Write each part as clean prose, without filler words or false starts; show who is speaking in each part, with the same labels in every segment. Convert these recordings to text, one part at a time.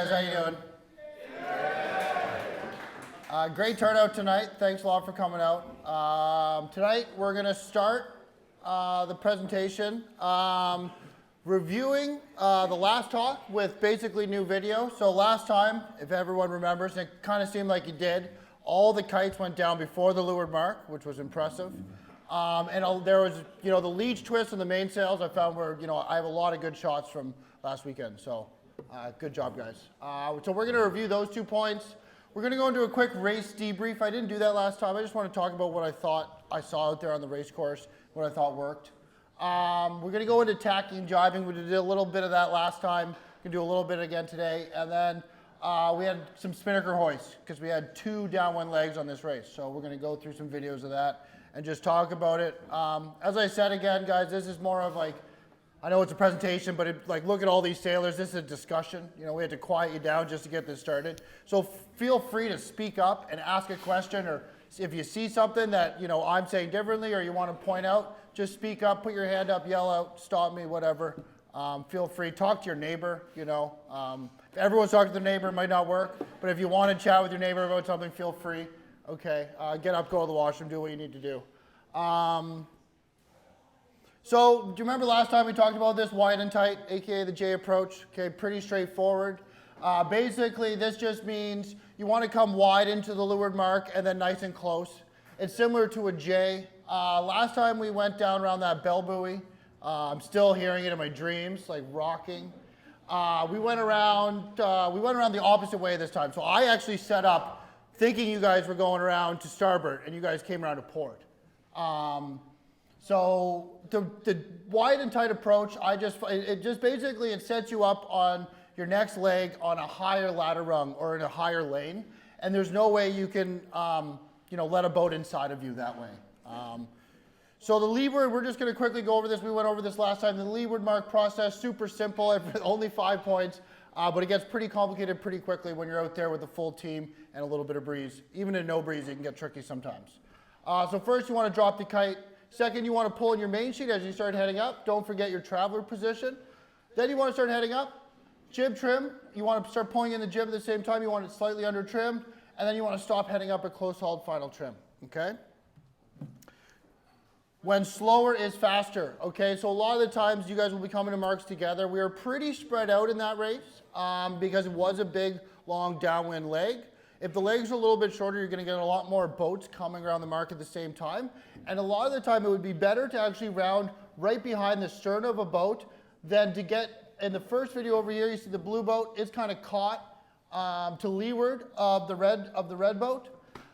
Speaker 1: guys, how you doing? Great turnout tonight. Thanks a lot for coming out. Tonight we're going to start the presentation reviewing the last talk with basically new video. So last time, if everyone remembers, and it kind of seemed like you did, all the kites went down before the leeward mark, which was impressive. And there was, the leech twist and the mainsails I found were, I have a lot of good shots from last weekend. So good job, guys. So we're going to review those 2 points. We're going to go into a quick race debrief. I didn't do that last time. I just want to talk about what I thought I saw out there on the race course, what I thought worked. We're going to go into tacking, jibing. We did a little bit of that last time. We're going to do a little bit again today. And then we had some spinnaker hoists because we had 2 downwind legs on this race. So we're going to go through some videos of that and just talk about it. As I said again, guys, this is more of like, I know it's a presentation, but look at all these sailors. This is a discussion. We had to quiet you down just to get this started. So feel free to speak up and ask a question, or if you see something that I'm saying differently or you want to point out, just speak up, put your hand up, yell out, stop me, whatever. Feel free. Talk to your neighbor. If everyone's talking to their neighbor, it might not work. But if you want to chat with your neighbor about something, feel free. Okay. Get up, go to the washroom, do what you need to do. So, do you remember last time we talked about this wide and tight, aka the J approach? Okay, pretty straightforward. Basically, this just means you want to come wide into the leeward mark and then nice and close. It's similar to a J. Last time we went down around that bell buoy. I'm still hearing it in my dreams, like rocking. We went around the opposite way this time. So I actually set up thinking you guys were going around to starboard, and you guys came around to port. So the wide and tight approach, it just basically sets you up on your next leg on a higher ladder rung or in a higher lane, and there's no way you can let a boat inside of you that way. So the leeward, we're just going to quickly go over this. We went over this last time. The leeward mark process, super simple, only 5 points, but it gets pretty complicated pretty quickly when you're out there with a full team and a little bit of breeze. Even in no breeze, it can get tricky sometimes. So first, you want to drop the kite. Second, you want to pull in your main sheet as you start heading up. Don't forget your traveler position. Then you want to start heading up. Jib trim. You want to start pulling in the jib at the same time. You want it slightly under trimmed. And then you want to stop heading up at close hauled final trim. Okay? When slower is faster. Okay? So a lot of the times you guys will be coming to marks together. We are pretty spread out in that race because it was a big, long downwind leg. If the legs are a little bit shorter, you're going to get a lot more boats coming around the mark at the same time. And a lot of the time, it would be better to actually round right behind the stern of a boat than to get, in the first video over here, you see the blue boat, it's kind of caught to leeward of the red boat.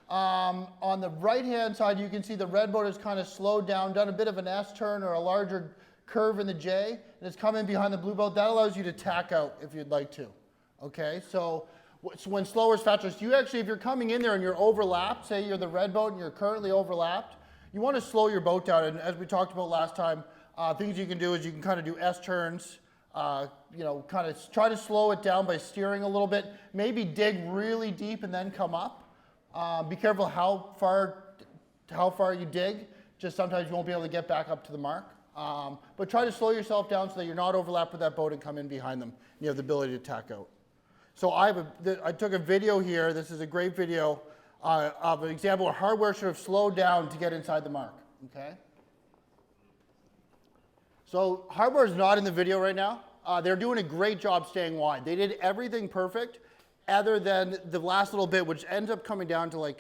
Speaker 1: On the right-hand side, you can see the red boat has kind of slowed down, done a bit of an S-turn or a larger curve in the J, and it's come in behind the blue boat. That allows you to tack out if you'd like to. Okay, so when slower is faster, so you actually, if you're coming in there and you're overlapped, say you're the red boat and you're currently overlapped, you want to slow your boat down. And as we talked about last time, things you can do is you can kind of do S-turns, kind of try to slow it down by steering a little bit, maybe dig really deep and then come up. Be careful how far you dig, just sometimes you won't be able to get back up to the mark. But try to slow yourself down so that you're not overlapped with that boat and come in behind them. And you have the ability to tack out. So I took a video here. This is a great video of an example where hardware should have slowed down to get inside the mark. Okay. So hardware is not in the video right now. They're doing a great job staying wide. They did everything perfect, other than the last little bit, which ends up coming down to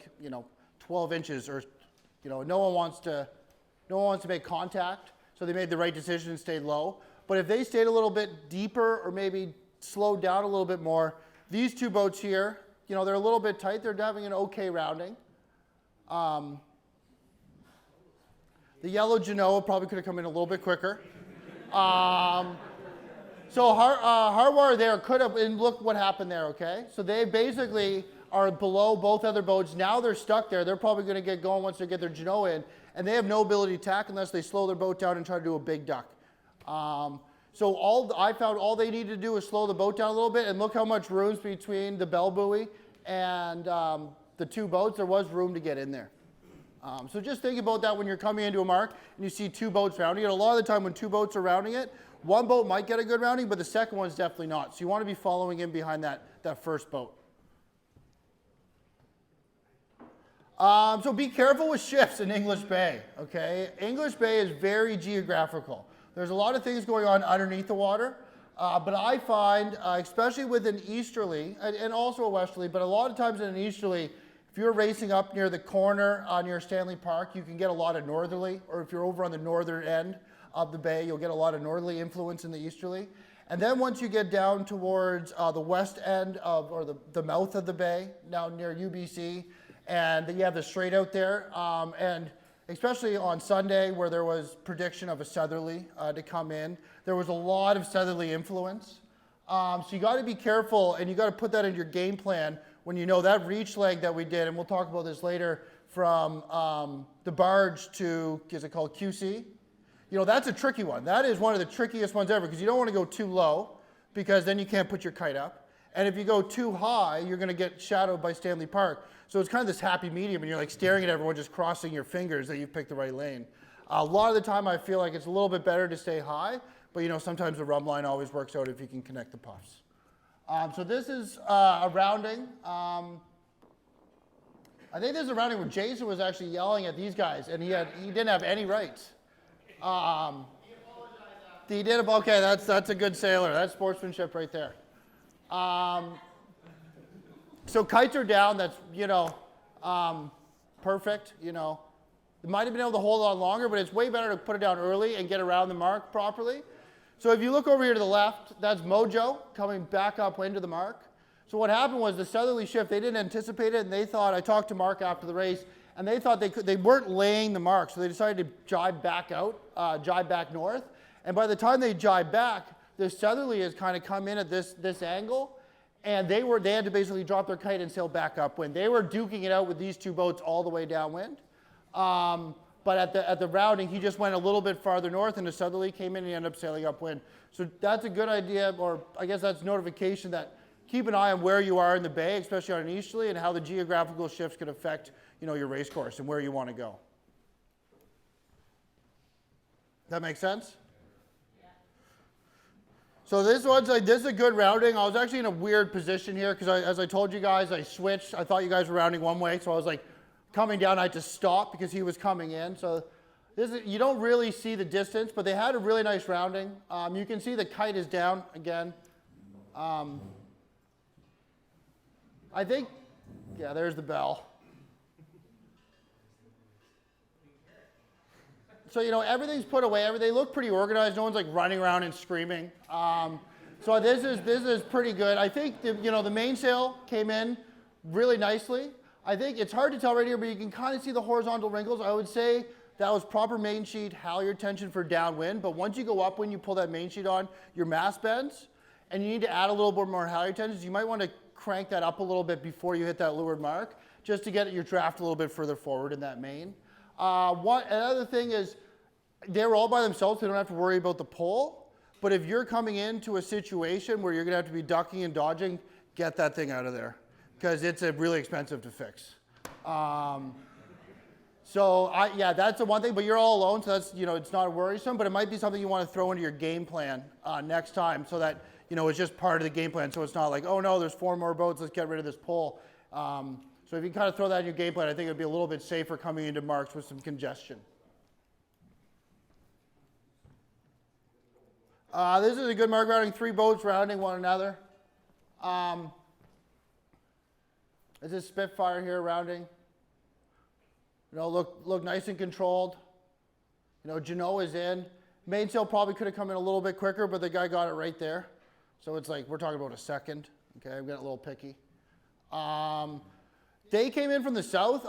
Speaker 1: 12 inches, or no one wants to make contact. So they made the right decision and stayed low. But if they stayed a little bit deeper or maybe slowed down a little bit more, these 2 boats here, they're a little bit tight. They're having an okay rounding. The yellow Genoa probably could have come in a little bit quicker. So Hardwire there could have, and look what happened there, okay? So they basically are below both other boats. Now they're stuck there. They're probably going to get going once they get their Genoa in, and they have no ability to tack unless they slow their boat down and try to do a big duck. So I found all they needed to do was slow the boat down a little bit, and look how much room's between the bell buoy and the 2 boats. There was room to get in there. So just think about that when you're coming into a mark and you see two boats rounding it. A lot of the time when two boats are rounding it, one boat might get a good rounding, but the second one's definitely not. So you want to be following in behind that first boat. So be careful with shifts in English Bay, okay? English Bay is very geographical. There's a lot of things going on underneath the water, but I find, especially with an easterly, and also a westerly, but a lot of times in an easterly, if you're racing up near the corner near Stanley Park, you can get a lot of northerly, or if you're over on the northern end of the bay, you'll get a lot of northerly influence in the easterly. And then once you get down towards the west end of, or the mouth of the bay, down near UBC, and then you have the strait out there, and especially on Sunday where there was prediction of a southerly to come in, there was a lot of southerly influence. So you got to be careful, and you got to put that in your game plan when you know that reach leg that we did, and we'll talk about this later, from the barge to, is it called QC? You know, that's a tricky one. That is one of the trickiest ones ever, because you don't want to go too low, because then you can't put your kite up. And if you go too high, you're going to get shadowed by Stanley Park. So it's kind of this happy medium, and you're like staring at everyone, just crossing your fingers that you've picked the right lane. A lot of the time, I feel like it's a little bit better to stay high, but you know, sometimes the rub line always works out if you can connect the puffs. So this is a rounding. I think this is a rounding where Jason was actually yelling at these guys, and he didn't have any rights. He did. Okay, that's a good sailor. That's sportsmanship right there. So kites are down. That's, you know, perfect. You know, it might have been able to hold on longer, but it's way better to put it down early and get around the mark properly. So if you look over here to the left, that's Mojo coming back upwind to the mark. So what happened was the southerly shift, they didn't anticipate it, and they thought, I talked to Mark after the race, and they thought they weren't laying the mark, so they decided to jibe back out, jibe back north. And by the time they jibe back, the southerly has kind of come in at this angle, and they had to basically drop their kite and sail back upwind. They were duking it out with these two boats all the way downwind. But at the rounding, he just went a little bit farther north, and the southerly came in and he ended up sailing upwind. So that's a good idea, or I guess that's notification that keep an eye on where you are in the bay, especially on an easterly, and how the geographical shifts could affect, you know, your race course and where you want to go. That make sense? Yeah. So this is a good rounding. I was actually in a weird position here because as I told you guys, I switched. I thought you guys were rounding one way, so I was like coming down. I had to stop because he was coming in. So you don't really see the distance, but they had a really nice rounding. You can see the kite is down again. I think, yeah, there's the bell. So, you know, everything's put away. They look pretty organized. No one's like running around and screaming. So this is pretty good. I think, the mainsail came in really nicely. I think it's hard to tell right here, but you can kind of see the horizontal wrinkles. I would say that was proper main sheet, halyard tension for downwind. But once you go up, when you pull that main sheet on, your mast bends, and you need to add a little bit more halyard tension. You might want to crank that up a little bit before you hit that leeward mark, just to get your draft a little bit further forward in that main. Another thing is, they were all by themselves. They don't have to worry about the pole. But if you're coming into a situation where you're going to have to be ducking and dodging, get that thing out of there, because it's really expensive to fix. Yeah, that's the one thing. But you're all alone, so that's, it's not worrisome. But it might be something you want to throw into your game plan next time, so that it's just part of the game plan. So it's not like, oh no, there's 4 more boats. Let's get rid of this pole. So if you kind of throw that in your game plan, I think it'd be a little bit safer coming into marks with some congestion. This is a good mark rounding, 3 boats rounding one another. This is Spitfire here rounding. Look nice and controlled. Genoa is in. Mainsail probably could have come in a little bit quicker, but the guy got it right there. So it's like, we're talking about a second. Okay, I'm getting a little picky. They came in from the south.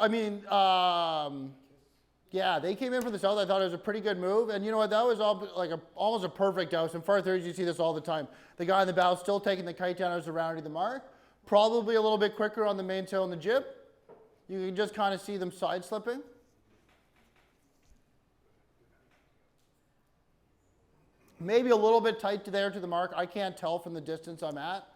Speaker 1: Yeah, they came in from the south. I thought it was a pretty good move. And you know what? That was almost a perfect douse. In far thirds, you see this all the time. The guy in the bow still taking the kite down as they're rounding the mark. Probably a little bit quicker on the mainsail and the jib. You can just kind of see them side slipping. Maybe a little bit tight there to the mark. I can't tell from the distance I'm at.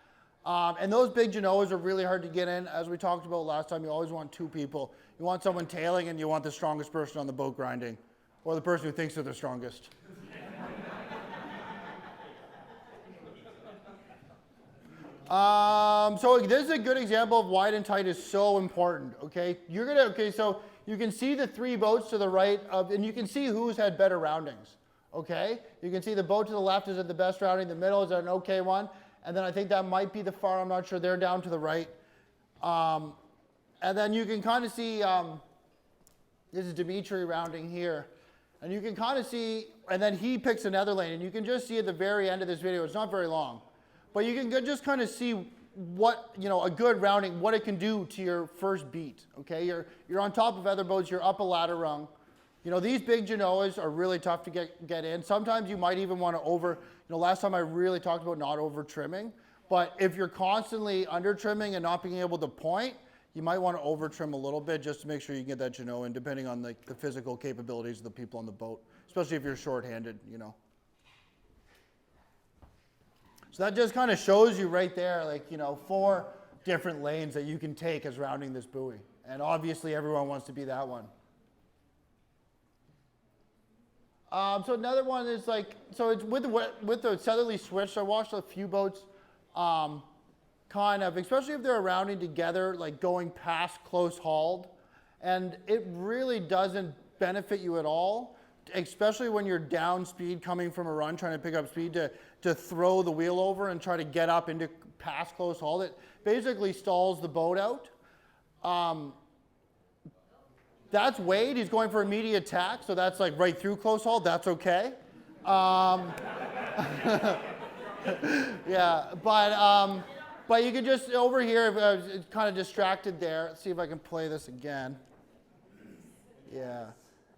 Speaker 1: And those big Genoas are really hard to get in. As we talked about last time, you always want 2 people. You want someone tailing and you want the strongest person on the boat grinding, or the person who thinks they're the strongest. So this is a good example of wide and tight is so important, okay? So you can see the 3 boats to the right and you can see who's had better roundings, okay? You can see the boat to the left is at the best rounding, the middle is at an okay one, and then I think that might be the far, I'm not sure, they're down to the right. And then you can kind of see, this is Dimitri rounding here, and you can kind of see, and then he picks another lane, and you can just see at the very end of this video, it's not very long, but you can just kind of see what, a good rounding, what it can do to your first beat, okay? You're on top of other boats, you're up a ladder rung. These big Genoas are really tough to get in. Sometimes you might even want to last time I really talked about not over trimming, but if you're constantly under trimming and not being able to point, you might want to over trim a little bit just to make sure you get that Genoa in, depending on the physical capabilities of the people on the boat, especially if you're short-handed, So that just kind of shows you right there, 4 different lanes that you can take as rounding this buoy. And obviously everyone wants to be that one. So another one is it's with the southerly switch. I watched a few boats, especially if they're rounding together, going past close hauled, and it really doesn't benefit you at all, especially when you're down speed coming from a run, trying to pick up speed to throw the wheel over and try to get up into past close hauled. It basically stalls the boat out. That's Wade. He's going for immediate attack, so that's right through close haul. That's okay. Yeah, but you can just over here. It's kind of distracted there. Let's see if I can play this again. Yeah,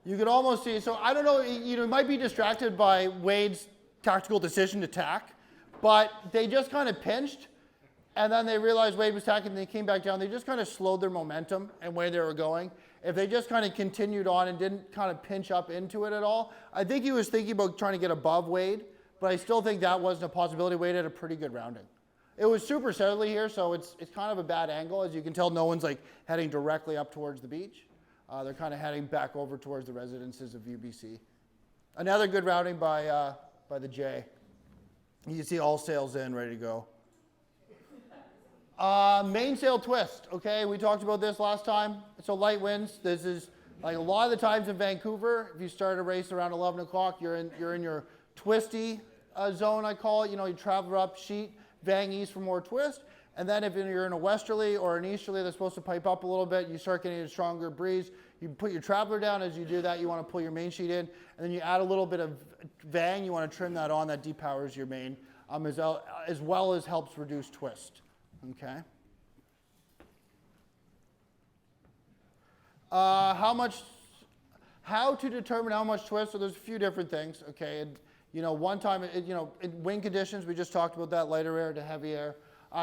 Speaker 1: you could almost see. So I don't know. You might be distracted by Wade's tactical decision to tack, but they just kind of pinched, and then they realized Wade was tacking, and they came back down. They just kind of slowed their momentum and where they were going. If they just kind of continued on and didn't kind of pinch up into it at all, I think he was thinking about trying to get above Wade, but I still think that wasn't a possibility. Wade had a pretty good rounding. It was super southerly here, so it's kind of a bad angle. As you can tell, no one's heading directly up towards the beach. They're kind of heading back over towards the residences of UBC. Another good rounding by the J. You can see all sails in, ready to go. Mainsail twist, okay? We talked about this last time. So light winds, this is a lot of the times in Vancouver, if you start a race around 11 o'clock, you're in your twisty zone, I call it. You travel up sheet, vang east for more twist. And then if you're in a westerly or an easterly that's supposed to pipe up a little bit, you start getting a stronger breeze. You put your traveler down. As you do that, you want to pull your main sheet in. And then you add a little bit of vang. You want to trim that on. That depowers your main, as well as helps reduce twist. Okay. How to determine how much twist? So there's a few different things. Okay. And, one time, in wind conditions, we just talked about that, lighter air to heavy air.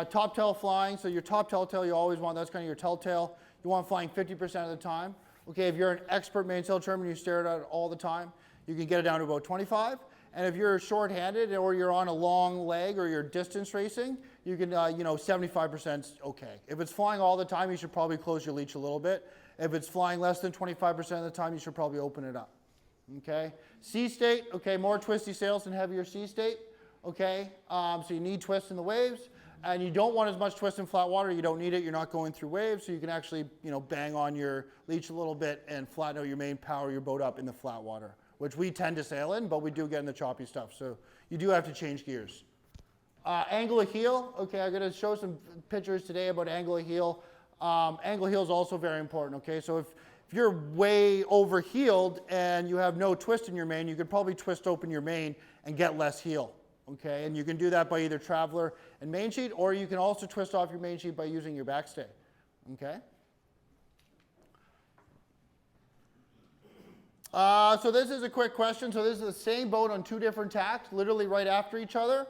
Speaker 1: Top tail flying. So your top telltale you always want. That's kind of your telltale. You want flying 50% of the time. Okay. If you're an expert mainsail trimmer and you stare at it all the time, you can get it down to about 25. And if you're short-handed or you're on a long leg or you're distance racing, you can, 75% is okay. If it's flying all the time, you should probably close your leech a little bit. If it's flying less than 25% of the time, you should probably open it up. Okay. Sea state, okay, more twisty sails and heavier sea state. Okay. So you need twist in the waves, and you don't want as much twist in flat water. You don't need it. You're not going through waves, so you can actually, bang on your leech a little bit and flatten out your main, power your boat up in the flat water, which we tend to sail in, but we do get in the choppy stuff. So you do have to change gears. Angle of heel. Okay, I'm going to show some pictures today about angle of heel. Angle of heel is also very important. Okay, so if you're way overheeled and you have no twist in your main, you could probably twist open your main and get less heel. Okay, and you can do that by either traveler and main sheet, or you can also twist off your main sheet by using your backstay. Okay. So this is a quick question. So this is the same boat on 2 different tacks, literally right after each other.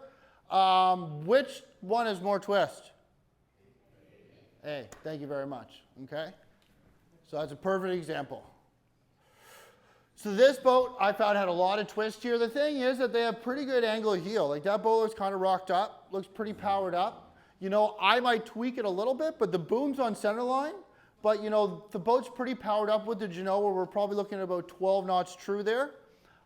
Speaker 1: Which one is more twist? A. Thank you very much. Okay. So that's a perfect example. So this boat I found had a lot of twist here. The thing is that they have pretty good angle of heel. That boat looks kind of rocked up, looks pretty powered up. you know, I might tweak it a little bit, but the boom's on center line. But, you know, the boat's pretty powered up with the Genoa. We're probably looking at about 12 knots true there.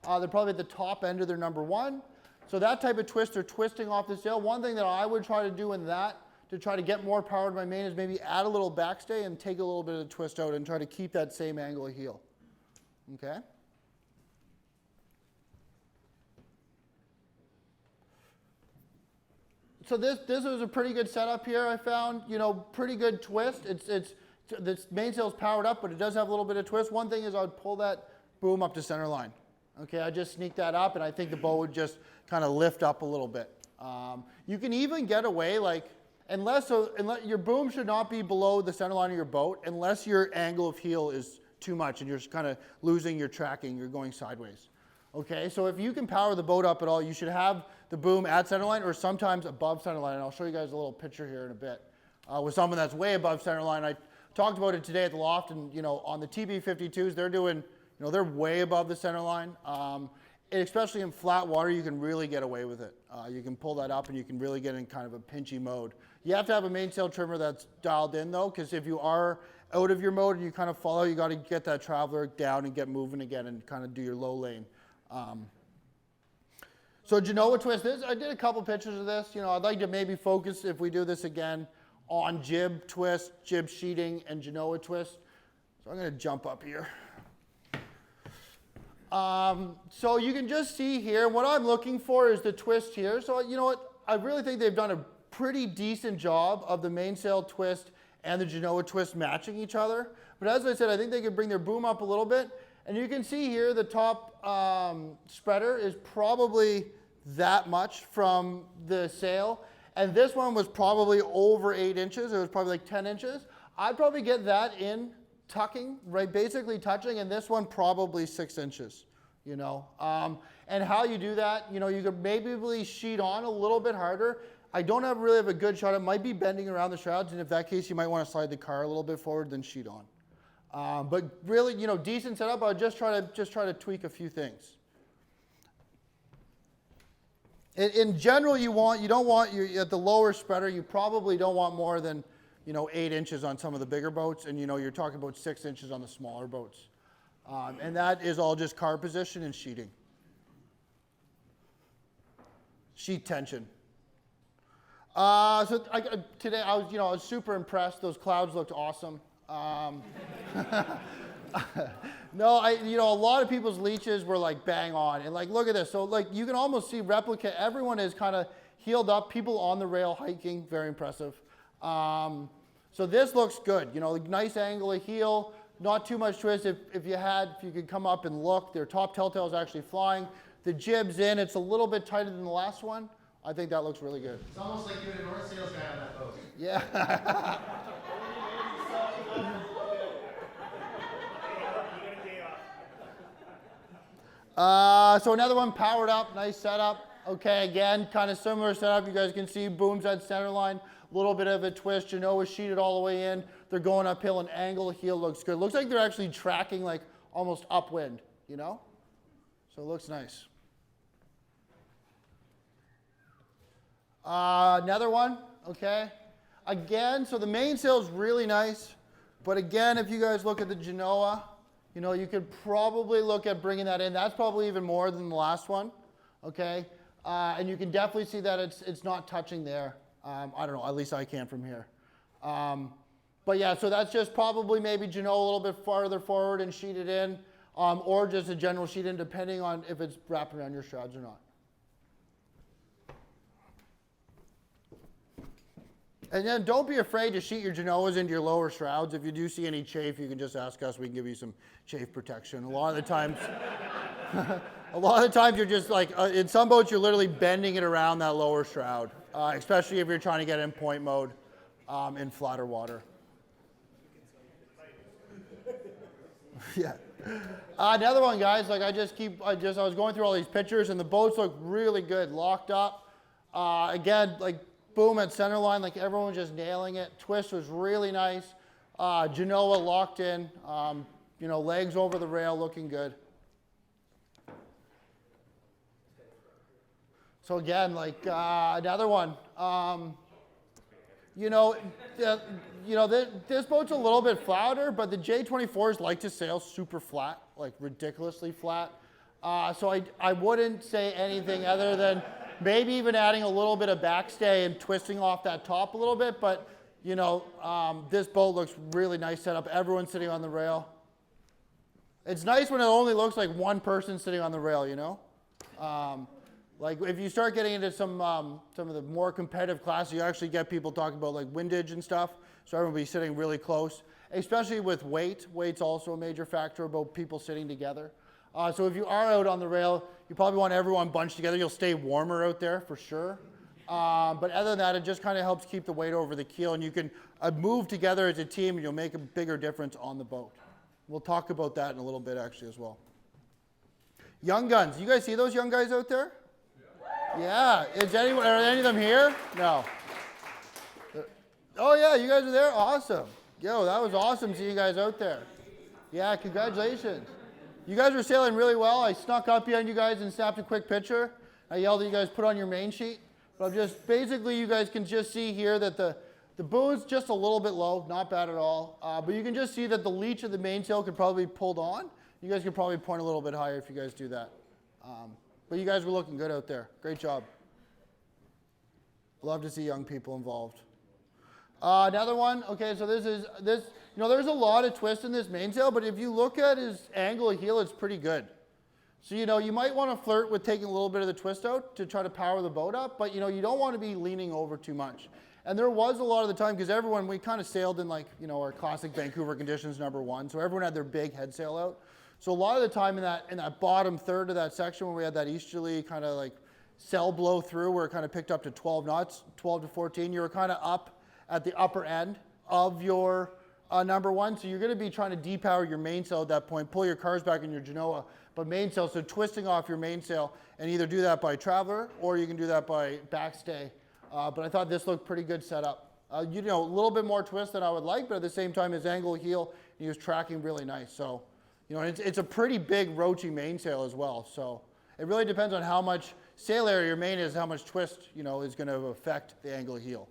Speaker 1: They're probably at the top end of their number 1. So that type of twist, they're twisting off the sail. One thing that I would try to do in that, to try to get more power to my main, is maybe add a little backstay and take a little bit of the twist out and try to keep that same angle of heel. Okay? So this was a pretty good setup here, I found. You know, pretty good twist. This mainsail's powered up, but it does have a little bit of twist. One thing is I would pull that boom up to center line. Okay, I just sneak that up, and I think the boat would just kind of lift up a little bit. You can even get away, like, unless your boom should not be below the center line of your boat, unless your angle of heel is too much and you're kind of losing your tracking, you're going sideways. Okay, so if you can power the boat up at all, you should have the boom at center line or sometimes above center line. And I'll show you guys a little picture here in a bit with someone that's way above center line. I talked about it today at the loft, and you know, on the TB52s, they're doing, you know, they're way above the center line. Especially in flat water, you can really get away with it. You can pull that up and you can really get in kind of a pinchy mode. You have to have a mainsail trimmer that's dialed in though, because if you are out of your mode and you kind of follow, you got to get that traveler down and get moving again and kind of do your low lane. So Genoa twist, I did a couple pictures of this. You know, I'd like to maybe focus, if we do this again, on jib twist, jib sheeting, and Genoa twist. So I'm going to jump up here. So you can just see here, what I'm looking for is the twist here. So you know what, I really think they've done a pretty decent job of the mainsail twist and the Genoa twist matching each other. But as I said, I think they could bring their boom up a little bit. And you can see here the top spreader is probably that much from the sail. And this one was probably over 8 inches. It was probably like 10 inches. I'd probably get that in tucking, right, basically touching, and this one probably 6 inches, you know. And how you do that, you know, you could maybe sheet on a little bit harder. I don't really have a good shot. It might be bending around the shrouds, and if that case, you might want to slide the car a little bit forward, then sheet on. But really, you know, decent setup. I would just try to tweak a few things. In general, you don't want at the lower spreader. You probably don't want more than, you know, 8 inches on some of the bigger boats, and you know, you're talking about 6 inches on the smaller boats. And that is all just car position and sheeting. Sheet tension. Today I was super impressed. Those clouds looked awesome. No, a lot of people's leeches were like bang on, and like look at this. So like you can almost see replica. Everyone is kind of heeled up. People on the rail hiking, very impressive. So this looks good. You know, like nice angle of heel, not too much twist. If you could come up and look, their top telltale is actually flying. The jib's in. It's a little bit tighter than the last one. I think that looks really good.
Speaker 2: It's almost like you had a North Sales guy on that boat.
Speaker 1: Yeah. So another one powered up, nice setup. Okay, again, kind of similar setup. You guys can see booms at center line, a little bit of a twist. Genoa sheeted all the way in. They're going uphill, and angle of heel looks good. Looks like they're actually tracking like almost upwind, you know? So it looks nice. Another one, okay. Again, so the mainsail is really nice, but again, if you guys look at the Genoa, you know, you could probably look at bringing that in. That's probably even more than the last one, okay? And you can definitely see that it's not touching there. I don't know, at least I can from here. But yeah, so that's just probably maybe Genoa a little bit farther forward and sheet it in, or just a general sheet in, depending on if it's wrapping around your shrouds or not. And then don't be afraid to sheet your Genoas into your lower shrouds. If you do see any chafe, you can just ask us. We can give you some chafe protection. A lot of the times, you're just like, in some boats, you're literally bending it around that lower shroud, especially if you're trying to get in point mode in flatter water. Yeah. Another one, guys, like I was going through all these pictures, and the boats look really good, locked up. Again, like, boom at center line, like everyone was just nailing it. Twist was really nice. Genoa locked in, you know, legs over the rail, looking good. So again, like another one. You know, this boat's a little bit flatter, but the J24s like to sail super flat, like ridiculously flat. So I wouldn't say anything other than maybe even adding a little bit of backstay and twisting off that top a little bit. But, you know, this boat looks really nice set up. Everyone's sitting on the rail. It's nice when it only looks like one person sitting on the rail, you know? Like if you start getting into some of the more competitive classes, you actually get people talking about like windage and stuff. So everyone will be sitting really close, especially with weight. Weight's also a major factor about people sitting together. So if you are out on the rail, you probably want everyone bunched together. You'll stay warmer out there for sure. But other than that, it just kind of helps keep the weight over the keel, and you can move together as a team, and you'll make a bigger difference on the boat. We'll talk about that in a little bit actually as well. Young guns. You guys see those young guys out there? Yeah. Are any of them here? No. Oh yeah, you guys are there? Awesome. Yo, that was awesome seeing you guys out there. Yeah, congratulations. You guys were sailing really well. I snuck up behind you guys and snapped a quick picture. I yelled at you guys, put on your main sheet. But I'm just, basically you guys can just see here that the bow's just a little bit low, not bad at all. But you can just see that the leech of the mainsail could probably be pulled on. You guys could probably point a little bit higher if you guys do that. But you guys were looking good out there. Great job. Love to see young people involved. Another one, okay, so this, you know, there's a lot of twist in this mainsail, but if you look at his angle of heel, it's pretty good. So, you know, you might want to flirt with taking a little bit of the twist out to try to power the boat up, but, you know, you don't want to be leaning over too much. And there was a lot of the time, because everyone, we kind of sailed in like, you know, our classic Vancouver conditions #1, so everyone had their big head sail out. So a lot of the time in that bottom third of that section where we had that easterly kind of like sail blow through where it kind of picked up to 12 knots, 12 to 14, you were kind of up at the upper end of your #1. So you're going to be trying to depower your mainsail at that point, pull your cars back in your Genoa, but mainsail, so twisting off your mainsail, and either do that by traveler or you can do that by backstay. But I thought this looked pretty good setup. You know, a little bit more twist than I would like, but at the same time his angle of heel, he was tracking really nice. So, you know, it's a pretty big roachy mainsail as well. So it really depends on how much sail area your main is, how much twist, you know, is going to affect the angle of heel.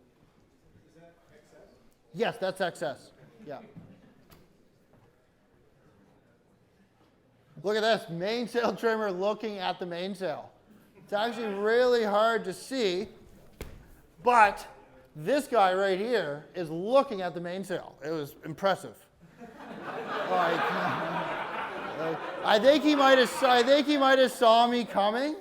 Speaker 2: Is that excess?
Speaker 1: Yes, that's excess. Yeah. Look at this, mainsail trimmer looking at the mainsail. It's actually really hard to see, but this guy right here is looking at the mainsail. It was impressive. I think he might have saw me coming.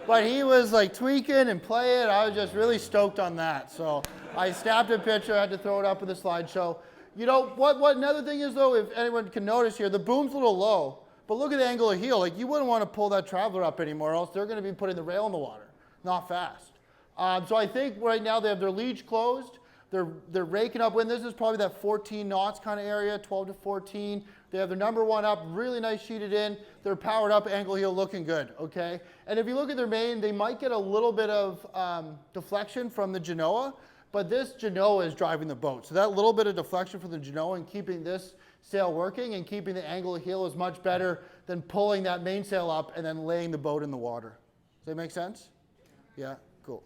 Speaker 1: But he was like tweaking and playing. I was just really stoked on that. So I snapped a picture. I had to throw it up in the slideshow. You know what? Another thing is though, if anyone can notice here, the boom's a little low. But look at the angle of heel. Like you wouldn't want to pull that traveler up anymore, else they're going to be putting the rail in the water. Not fast. So I think right now they have their leech closed. They're raking up wind. This is probably that 14 knots kind of area, 12 to 14. They have their #1 up, really nice sheeted in. They're powered up, angle heel looking good, okay? And if you look at their main, they might get a little bit of deflection from the Genoa, but this Genoa is driving the boat. So that little bit of deflection from the Genoa and keeping this sail working and keeping the angle of heel is much better than pulling that mainsail up and then laying the boat in the water. Does that make sense? Yeah, cool.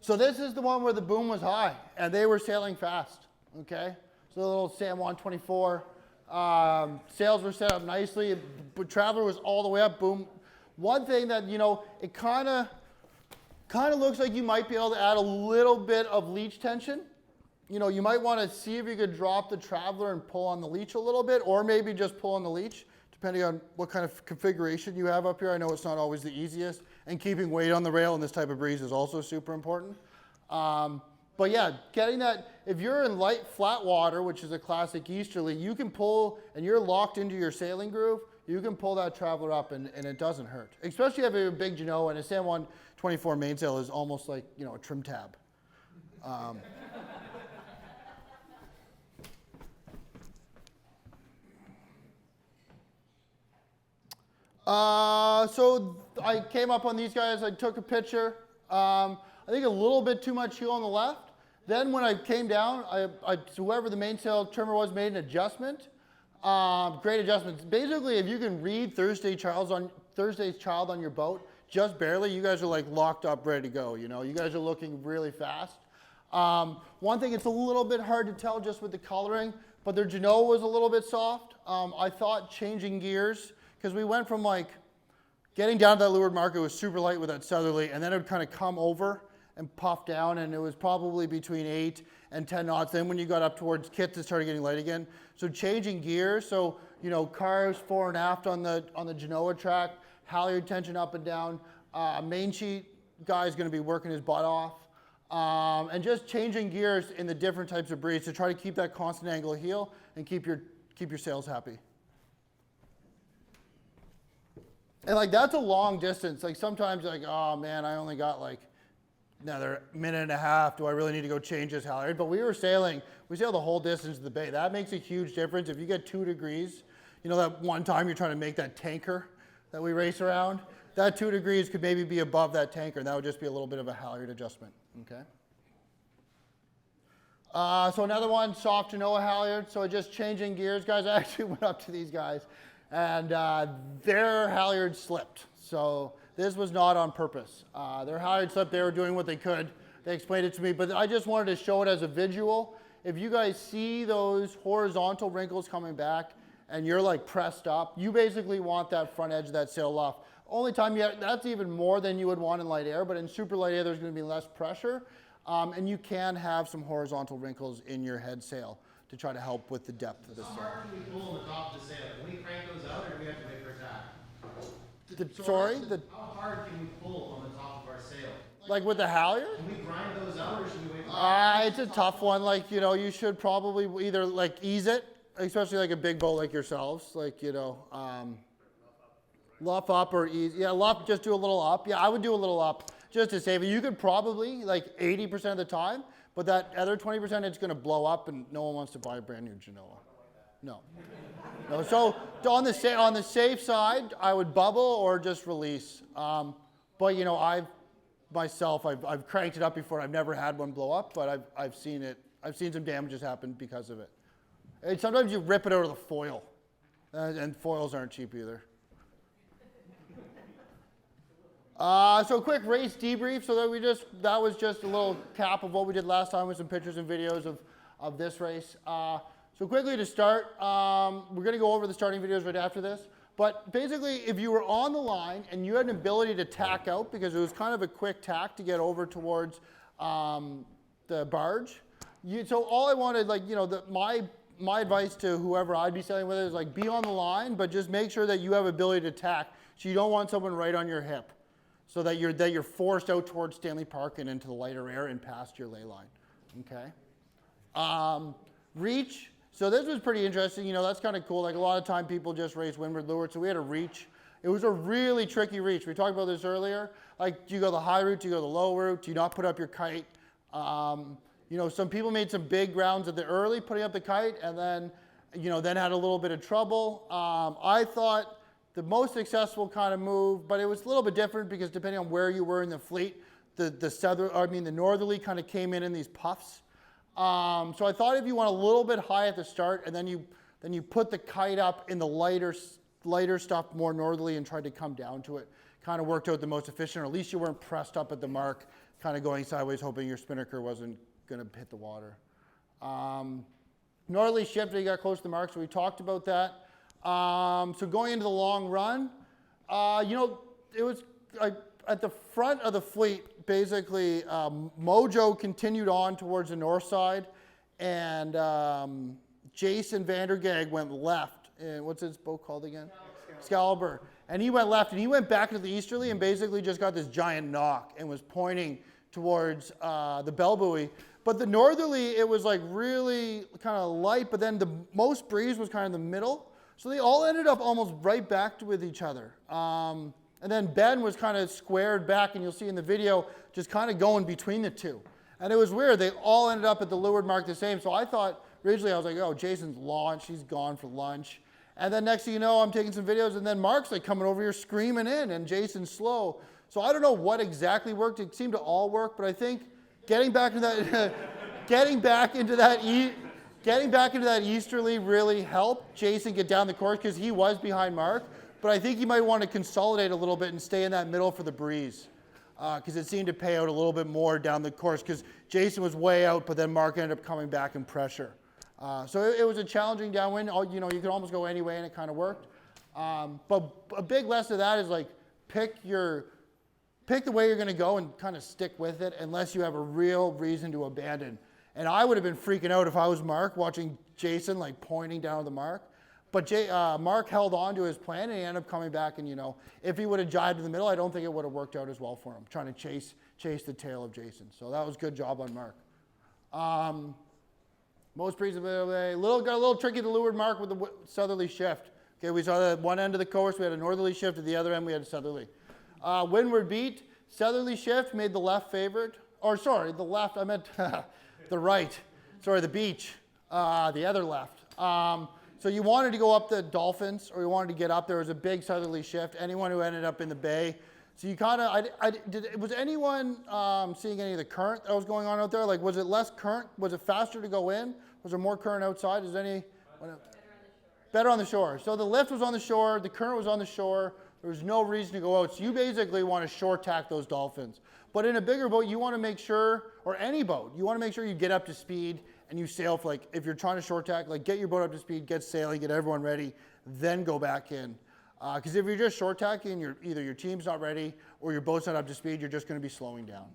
Speaker 1: So this is the one where the boom was high, and they were sailing fast, okay? So the little San Juan 24, sails were set up nicely, but Traveler was all the way up, boom. One thing that, you know, it kind of looks like you might be able to add a little bit of leech tension. You know, you might want to see if you could drop the Traveler and pull on the leech a little bit, or maybe just pull on the leech, depending on what kind of configuration you have up here. I know it's not always the easiest, and keeping weight on the rail in this type of breeze is also super important. But yeah, getting that, if you're in light flat water, which is a classic easterly, you can pull, and you're locked into your sailing groove, you can pull that Traveler up and it doesn't hurt. Especially if you have a big Genoa, and a San Juan 24 mainsail is almost like, you know, a trim tab. So I came up on these guys, I took a picture. I think a little bit too much heel on the left. Then when I came down, whoever the mainsail trimmer was made an adjustment. Great adjustments. Basically, if you can read Thursday's child on your boat, just barely, you guys are like locked up, ready to go. You know, you guys are looking really fast. One thing, it's a little bit hard to tell just with the coloring, but their Genoa was a little bit soft. I thought changing gears, because we went from like getting down to that leeward mark, it was super light with that southerly, and then it would kind of come over and puff down, and it was probably between 8 and 10 knots. Then when you got up towards kits, it started getting light again. So changing gears, so you know, cars fore and aft on the Genoa track, halyard tension up and down. Main sheet guy is going to be working his butt off, and just changing gears in the different types of breeds to try to keep that constant angle of heel and keep your sails happy. And like that's a long distance. Like sometimes you're like, oh man, I only got like another minute and a half. Do I really need to go change this halyard? But we sailed the whole distance of the bay. That makes a huge difference. If you get 2 degrees, you know that one time you're trying to make that tanker that we race around, that 2 degrees could maybe be above that tanker, and that would just be a little bit of a halyard adjustment, okay? So another one, soft Genoa halyard. So just changing gears, guys. I actually went up to these guys, and their halyard slipped. So this was not on purpose. Their halyard slipped. They were doing what they could. They explained it to me, but I just wanted to show it as a visual. If you guys see those horizontal wrinkles coming back and you're like pressed up, you basically want that front edge of that sail off. Only time that's even more than you would want in light air, but in super light air, there's going to be less pressure. And you can have some horizontal wrinkles in your head sail to try to help with the depth of the sail.
Speaker 3: How hard can we pull on the top of the sail? Can we crank those out, or do we have to make for attack? How hard can we pull on the top of our sail?
Speaker 1: Like with the halyard?
Speaker 3: Can we grind those out, or should we wait for
Speaker 1: It's a tough one. Like, you know, you should probably either like ease it, especially like a big boat like yourselves, like, you know, luff up or ease. Yeah, luff, just do a little up. Yeah, I would do a little up just to save it. You could probably like 80% of the time, but that other 20%, it's going to blow up and no one wants to buy a brand new Genoa. No. No. So on the safe side, I would bubble or just release. But you know, I've cranked it up before. I've never had one blow up, but I've seen it. I've seen some damages happen because of it. And sometimes you rip it out of the foil, and foils aren't cheap either. So quick race debrief. So that was just a little cap of what we did last time with some pictures and videos of this race. So quickly to start, we're going to go over the starting videos right after this. But basically, if you were on the line and you had an ability to tack out, because it was kind of a quick tack to get over towards the barge, so all I wanted, like, you know, my advice to whoever I'd be sailing with is like be on the line, but just make sure that you have ability to tack. So you don't want someone right on your hip, so that you're forced out towards Stanley Park and into the lighter air and past your ley line. Okay. Reach. So this was pretty interesting. You know, that's kind of cool. Like a lot of time people just race windward leeward. So we had a reach. It was a really tricky reach. We talked about this earlier. Like, do you go the high route? Do you go the low route? Do you not put up your kite? You know, some people made some big grounds at the early, putting up the kite, and then, you know, then had a little bit of trouble. I thought the most successful kind of move, but it was a little bit different because depending on where you were in the fleet, the northerly kind of came in these puffs. So I thought if you went a little bit high at the start and then you put the kite up in the lighter stuff more northerly and tried to come down to it, kind of worked out the most efficient, or at least you weren't pressed up at the mark, kind of going sideways, hoping your spinnaker wasn't going to hit the water. Northerly shift, you got close to the mark, so we talked about that. So going into the long run, you know, it was at the front of the fleet, basically, Mojo continued on towards the north side, and Jason Vandergag went left. And what's his boat called again? Excalibur. And he went left, and he went back into the easterly and basically just got this giant knock and was pointing towards the bell buoy. But the northerly, it was like really kind of light, but then the most breeze was kind of the middle. So they all ended up almost right back with each other. And then Ben was kind of squared back, and you'll see in the video, just kind of going between the two. And it was weird. They all ended up at the leeward mark the same. So I thought, originally I was like, oh, Jason's launched. He's gone for lunch. And then next thing you know, I'm taking some videos, and then Mark's like coming over here screaming in, and Jason's slow. So I don't know what exactly worked. It seemed to all work, but I think getting back into that, getting back into that easterly really helped Jason get down the course because he was behind Mark. But I think you might want to consolidate a little bit and stay in that middle for the breeze because it seemed to pay out a little bit more down the course because Jason was way out, but then Mark ended up coming back in pressure. So it was a challenging downwind. You know, you could almost go any way and it kind of worked. But a big lesson of that is like pick the way you're going to go and kind of stick with it unless you have a real reason to abandon. And I would have been freaking out if I was Mark watching Jason like pointing down the mark. But Mark held on to his plan and he ended up coming back. And, you know, if he would have jived in the middle, I don't think it would have worked out as well for him, trying to chase the tail of Jason. So that was a good job on Mark. Most breeze got a little tricky to leeward Mark with the southerly shift. Okay, we saw that one end of the course, we had a northerly shift, at the other end we had a southerly. Windward beat, southerly shift made the left favored. Or sorry, the left, I meant the right. Sorry, the beach, the other left. So you wanted to go up the Dolphins, or you wanted to get up. There was a big southerly shift. Anyone who ended up in the bay. So you kind of, was anyone seeing any of the current that was going on out there? Like, was it less current? Was it faster to go in? Was there more current outside? Is any? Better on the shore. So the lift was on the shore. The current was on the shore. There was no reason to go out. So you basically want to short tack those Dolphins. But in a bigger boat, you want to make sure, or any boat, you want to make sure you get up to speed and you sail for, like, if you're trying to short tack, like, get your boat up to speed, get sailing, get everyone ready, then go back in. Because if you're just short tacking, either your team's not ready or your boat's not up to speed, you're just going to be slowing down.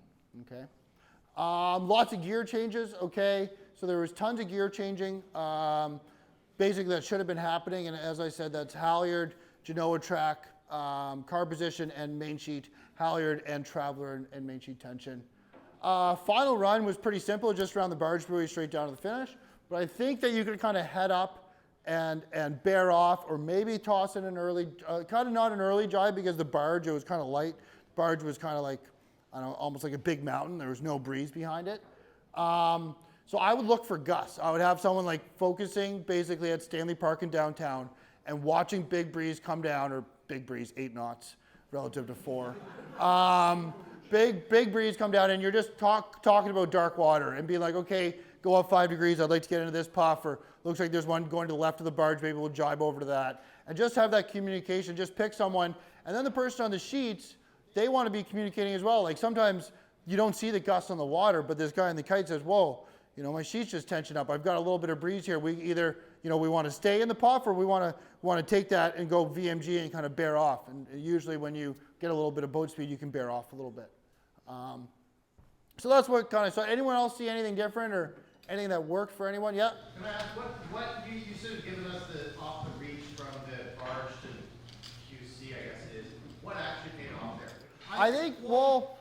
Speaker 1: Okay. Lots of gear changes. Okay. So there was tons of gear changing. Basically, that should have been happening. And as I said, that's halyard, Genoa track, car position, and main sheet, halyard and traveler and main sheet tension. Final run was pretty simple, just around the barge buoy straight down to the finish. But I think that you could kind of head up and bear off, or maybe toss in an early, kind of not an early jibe because the barge, it was kind of light. Barge was kind of like, I don't know, almost like a big mountain. There was no breeze behind it. So I would look for gusts. I would have someone like focusing basically at Stanley Park in downtown and watching big breeze come down, or big breeze, 8 knots relative to 4. Big breeze come down, and you're just talking about dark water and being like, okay, go up 5 degrees. I'd like to get into this puff, or looks like there's one going to the left of the barge. Maybe we'll jibe over to that. And just have that communication. Just pick someone. And then the person on the sheets, they want to be communicating as well. Like sometimes you don't see the gusts on the water, but this guy in the kite says, whoa, you know, my sheet's just tension up. I've got a little bit of breeze here. We either, you know, we want to stay in the puff, or we want to take that and go VMG and kind of bear off. And usually when you get a little bit of boat speed, you can bear off a little bit. So that's what kind of, so anyone else see anything different or anything that worked for anyone? Yeah?
Speaker 3: Can I ask, what you should have given us off the reach from the barge to QC, I guess it is. What actually paid off there?
Speaker 1: I think, well,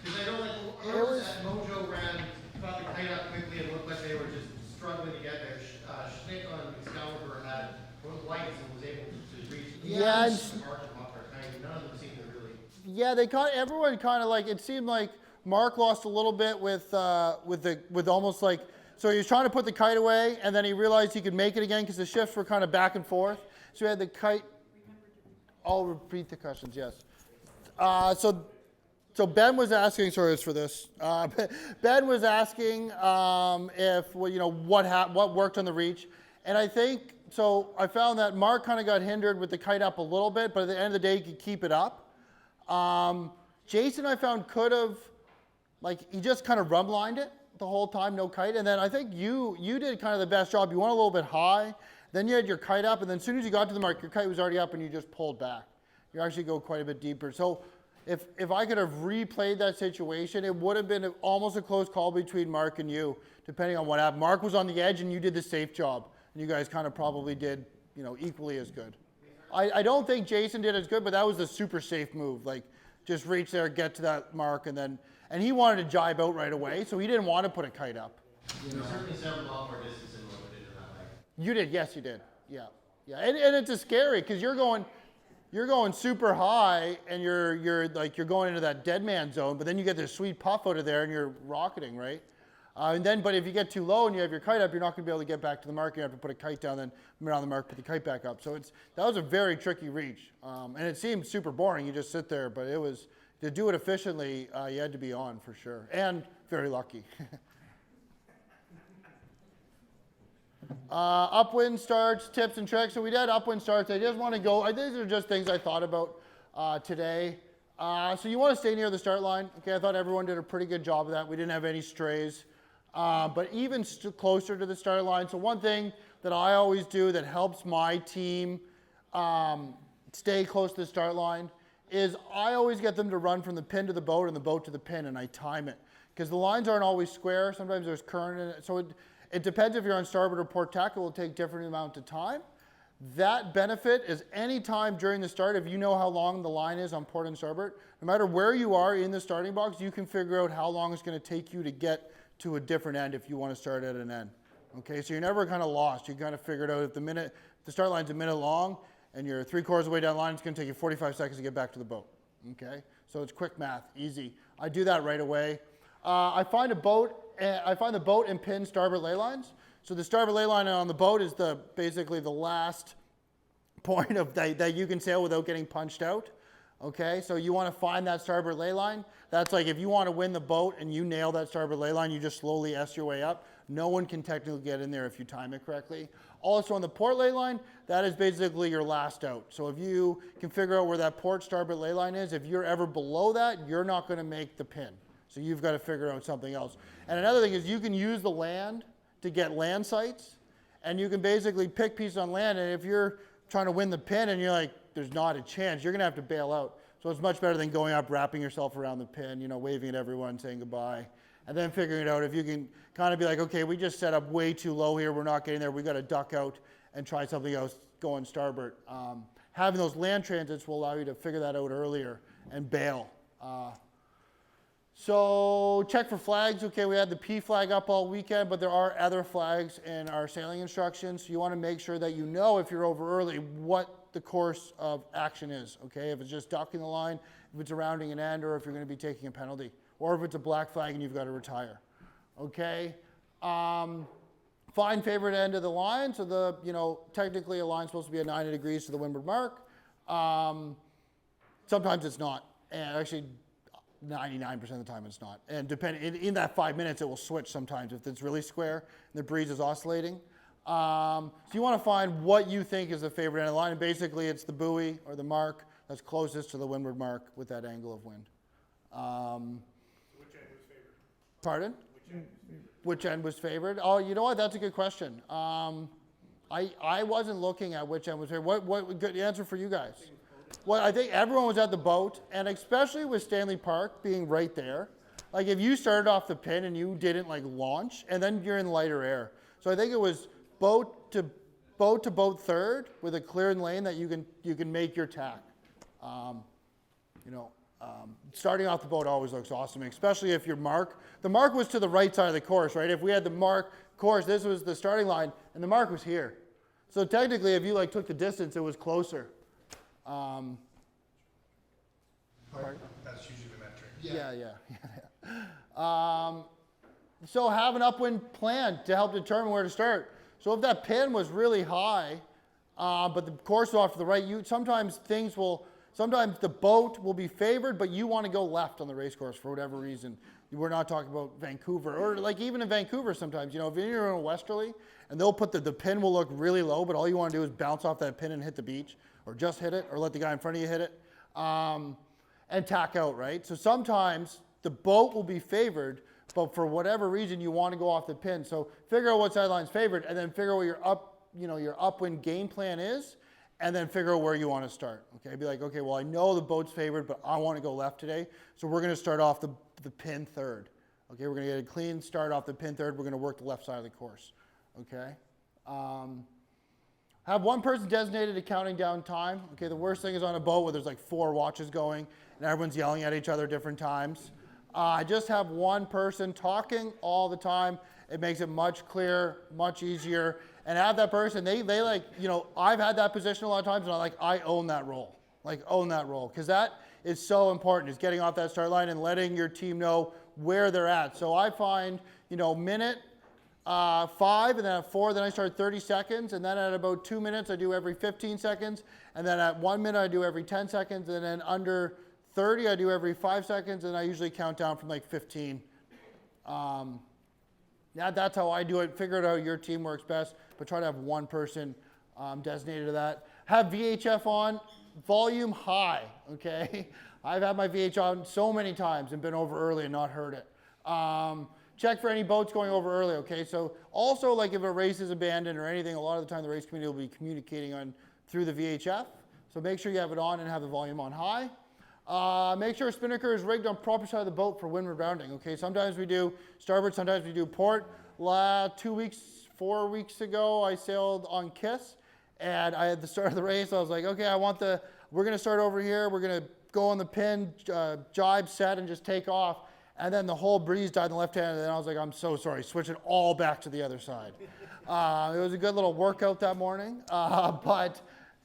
Speaker 3: because I know like earlier that Mojo ran, got the kite up quickly and looked like they were just struggling to get there. Schnick on Excalibur had both lights and was able to reach the
Speaker 1: yeah,
Speaker 3: mark of off their kite. None of them seemed to really.
Speaker 1: yeah, everyone kind of like, it seemed like Mark lost a little bit with almost like, so he was trying to put the kite away, and then he realized he could make it again because the shifts were kind of back and forth. So he had the kite. I'll repeat the questions. Yes. So Ben was asking. Sorry, it's for this. Ben was asking if, well, you know, what worked on the reach, and I think so. I found that Mark kind of got hindered with the kite up a little bit, but at the end of the day, he could keep it up. Jason, I found, could have, like, he just kind of rumlined it the whole time, no kite. And then I think you did kind of the best job. You went a little bit high, then you had your kite up, and then as soon as you got to the mark, your kite was already up and you just pulled back. You actually go quite a bit deeper. So if I could have replayed that situation, it would have been almost a close call between Mark and you, depending on what happened. Mark was on the edge and you did the safe job. And you guys kind of probably did, you know, equally as good. I don't think Jason did as good, but that was the super safe move. Like, just reach there, get to that mark, and he wanted to jibe out right away, so he didn't want to put a kite up.
Speaker 3: You certainly sounded a lot more distance than what we did in that way.
Speaker 1: You did, yes, you did. Yeah, yeah, and it's a scary because you're going super high, and you're going into that dead man zone, but then you get this sweet puff out of there, and you're rocketing, right? But if you get too low and you have your kite up, you're not going to be able to get back to the mark. You have to put a kite down, then around the mark, put the kite back up. So that was a very tricky reach, and it seemed super boring. You just sit there, but it was, to do it efficiently, you had to be on for sure, and very lucky. Upwind starts, tips and tricks. So we did upwind starts. I just want to go, these are just things I thought about today. So you want to stay near the start line. Okay, I thought everyone did a pretty good job of that. We didn't have any strays. But even closer to the start line. So one thing that I always do that helps my team stay close to the start line is I always get them to run from the pin to the boat and the boat to the pin, and I time it. Because the lines aren't always square. Sometimes there's current in it. So it depends if you're on starboard or port tack. It will take different amount of time. That benefit is any time during the start, if you know how long the line is on port and starboard, no matter where you are in the starting box, you can figure out how long it's going to take you to get to a different end if you want to start at an end. Okay, so you're never kind of lost. You kind of figure it out. If the start line's a minute long and you're 3/4 of the way down the line, it's going to take you 45 seconds to get back to the boat. Okay, so it's quick math, easy. I do that right away. I find the boat and pin starboard ley lines. So the starboard ley line on the boat is basically the last point of that you can sail without getting punched out. Okay, so you want to find that starboard ley line. That's like if you want to win the boat and you nail that starboard ley line, you just slowly S your way up. No one can technically get in there if you time it correctly. Also on the port ley line, that is basically your last out. So if you can figure out where that port starboard ley line is, if you're ever below that, you're not going to make the pin. So you've got to figure out something else. And another thing is you can use the land to get land sights, and you can basically pick pieces on land, and if you're trying to win the pin and you're like, there's not a chance, you're going to have to bail out. So it's much better than going up, wrapping yourself around the pin, waving at everyone, saying goodbye, and then figuring it out. If you can kind of be like, okay, we just set up way too low here, we're not getting there, we got to duck out and try something else, go on starboard. Having those land transits will allow you to figure that out earlier and bail. So check for flags. Okay, we had the P flag up all weekend, but there are other flags in our sailing instructions. So you want to make sure that you know if you're over early what the course of action is. Okay, if it's just ducking the line, if it's a rounding an end, or if you're going to be taking a penalty, or if it's a black flag and you've got to retire. Okay, find favorite end of the line. So technically a line's supposed to be at 90 degrees to the windward mark. Sometimes it's not, and actually 99% of the time it's not. And in that 5 minutes, it will switch sometimes if it's really square and the breeze is oscillating. So you want to find what you think is the favorite end of the line. And basically, it's the buoy or the mark that's closest to the windward mark with that angle of wind.
Speaker 2: Which end was favored?
Speaker 1: Pardon?
Speaker 2: Which end was favored?
Speaker 1: Which end was favored? Oh, you know what? That's a good question. I wasn't looking at which end was favored. What good answer for you guys? Well, I think everyone was at the boat, and especially with Stanley Park being right there. Like if you started off the pin and you didn't launch, and then you're in lighter air. So I think it was boat to boat third with a cleared lane that you can make your tack. Starting off the boat always looks awesome, especially if the mark was to the right side of the course, right? If we had the mark course, this was the starting line, and the mark was here. So technically, if you took the distance, it was closer.
Speaker 2: That's usually the metric.
Speaker 1: Yeah. So have an upwind plan to help determine where to start. So if that pin was really high, but the course is off to the right, sometimes the boat will be favored, but you want to go left on the race course for whatever reason. We're not talking about Vancouver, or even in Vancouver sometimes, if you're in a westerly, and they'll put the pin will look really low, but all you want to do is bounce off that pin and hit the beach, or just hit it, or let the guy in front of you hit it, and tack out, right? So sometimes the boat will be favored, but for whatever reason you want to go off the pin. So figure out what sideline's favored, and then figure out what your upwind game plan is, and then figure out where you want to start. Okay, be like, okay, well I know the boat's favored, but I want to go left today, so we're going to start off the pin third. Okay, we're going to get a clean start off the pin third. We're going to work the left side of the course. Okay. Have one person designated to counting down time. Okay, the worst thing is on a boat where there's 4 watches going and everyone's yelling at each other at different times. Just have one person talking all the time. It makes it much clearer, much easier. And have that person, I've had that position a lot of times, and I own that role. Own that role. Because that is so important, is getting off that start line and letting your team know where they're at. So I find, minute 5, and then at 4, then I start 30 seconds, and then at about 2 minutes, I do every 15 seconds, and then at 1 minute, I do every 10 seconds, and then under 30, I do every 5 seconds, and I usually count down from 15. Yeah, that's how I do it. Figure out how your team works best, but try to have one person designated to that. Have VHF on, volume high, okay? I've had my VH on so many times and been over early and not heard it. Check for any boats going over early, okay? So also, like if a race is abandoned or anything, a lot of the time the race committee will be communicating on through the VHF. So make sure you have it on and have the volume on high. Make sure a spinnaker is rigged on proper side of the boat for windward rounding, okay? Sometimes we do starboard, sometimes we do port. 4 weeks ago, I sailed on Kiss, and I had the start of the race. I was like, okay, we're gonna start over here. We're gonna go on the pin, jibe, set, and just take off. And then the whole breeze died in the left hand, and then I was like, I'm so sorry. Switch it all back to the other side. It was a good little workout that morning. But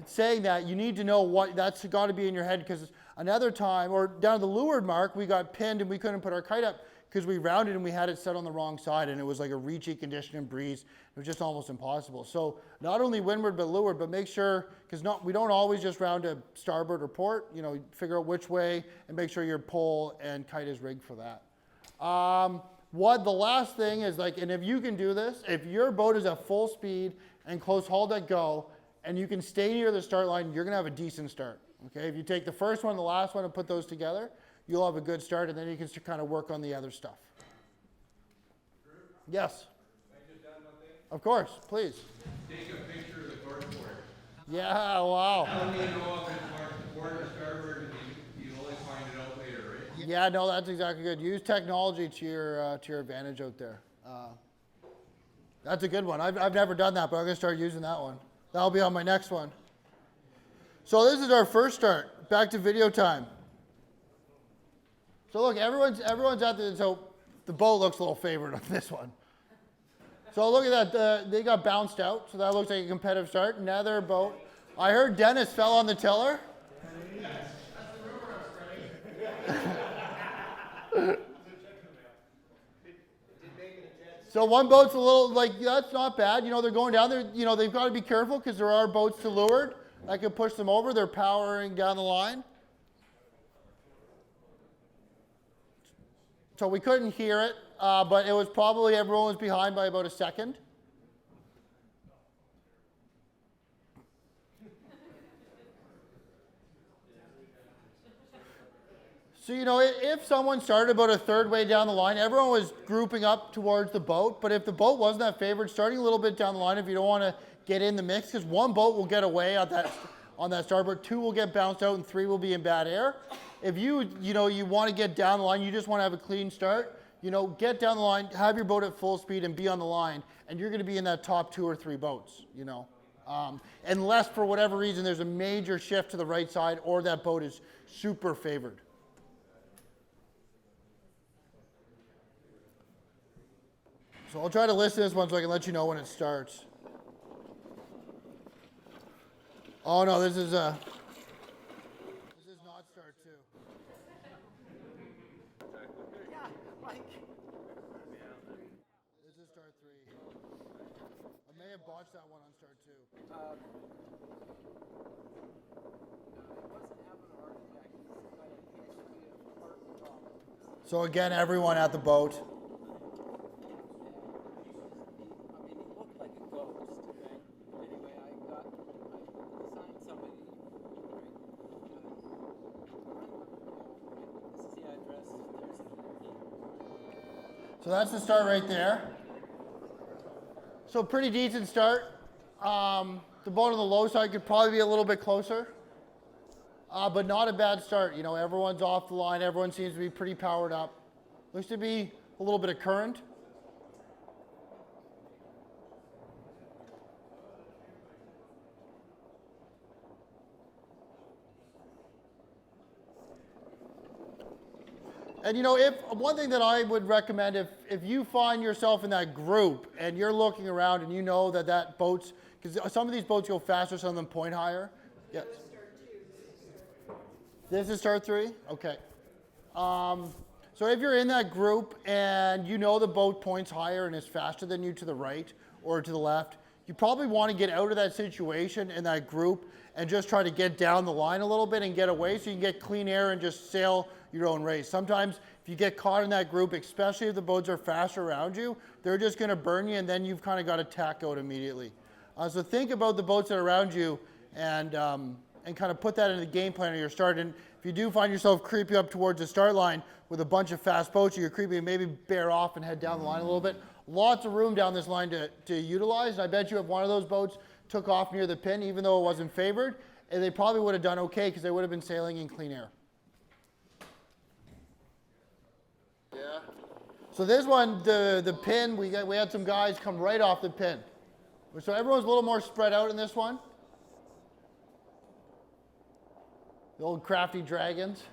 Speaker 1: saying that, you need to know what, that's got to be in your head, because another time, or down to the leeward mark, we got pinned and we couldn't put our kite up because we rounded and we had it set on the wrong side, and it was like a reachy condition and breeze. It was just almost impossible. So not only windward but leeward, but make sure, because we don't always just round to starboard or port. You know, figure out which way and make sure your pole and kite is rigged for that. The last thing is, like, and if you can do this, if your boat is at full speed and close haul deck go, and you can stay near the start line, you're gonna have a decent start. Okay, if you take the first one, the last one, and put those together, you'll have a good start, and then you can kind of work on the other stuff. Yes.
Speaker 4: Can I just add one thing?
Speaker 1: Of course, please.
Speaker 4: Take a picture of the torque port.
Speaker 1: Yeah, wow.
Speaker 4: How do you know if it's marked port or starboard, and you only find it out later, right?
Speaker 1: Yeah, no, that's exactly good. Use technology to your advantage out there. That's a good one. I've never done that, but I'm gonna start using that one. That'll be on my next one. So this is our first start. Back to video time. So look, everyone's at so the boat looks a little favored on this one. So look at that, they got bounced out, so that looks like a competitive start. Another boat. I heard Dennis fell on the tiller. So one boat's a little, like, that's not bad. You know, they're going down there. You know, they've got to be careful because there are boats to leeward that could push them over. They're powering down the line. So we couldn't hear it, but it was probably everyone was behind by about a second. So, you know, if someone started about a third way down the line, everyone was grouping up towards the boat. But if the boat wasn't that favored, starting a little bit down the line if you don't want to get in the mix, because one boat will get away on that starboard, 2 will get bounced out, and 3 will be in bad air. If you want to get down the line, you just want to have a clean start, you know, get down the line, have your boat at full speed and be on the line, and you're going to be in that top 2 or 3 boats, you know. Unless for whatever reason there's a major shift to the right side or that boat is super favored. So I'll try to listen to this one so I can let you know when it starts. Oh no, this is not start 2. This is start 3. I may have botched that one on start 2. So again, everyone at the boat. So that's the start right there. So pretty decent start. The boat on the low side could probably be a little bit closer, but not a bad start. You know, everyone's off the line. Everyone seems to be pretty powered up. Looks to be a little bit of current. And you know, one thing that I would recommend, if you find yourself in that group and you're looking around and you know that boats, because some of these boats go faster, some of them point higher. Yeah. This is start 3? Okay. So if you're in that group and you know the boat points higher and is faster than you to the right or to the left, you probably want to get out of that situation in that group and just try to get down the line a little bit and get away so you can get clean air and just sail your own race. Sometimes if you get caught in that group, especially if the boats are faster around you, they're just going to burn you, and then you've kind of got to tack out immediately. So think about the boats that are around you and kind of put that in the game plan of your start. And if you do find yourself creeping up towards the start line with a bunch of fast boats, you're creeping, maybe bear off and head down the line a little bit. Lots of room down this line to utilize. And I bet you if one of those boats took off near the pin, even though it wasn't favored, and they probably would have done okay because they would have been sailing in clean air. Yeah. So this one, the pin, we had some guys come right off the pin. So everyone's a little more spread out in this one. The old crafty dragons.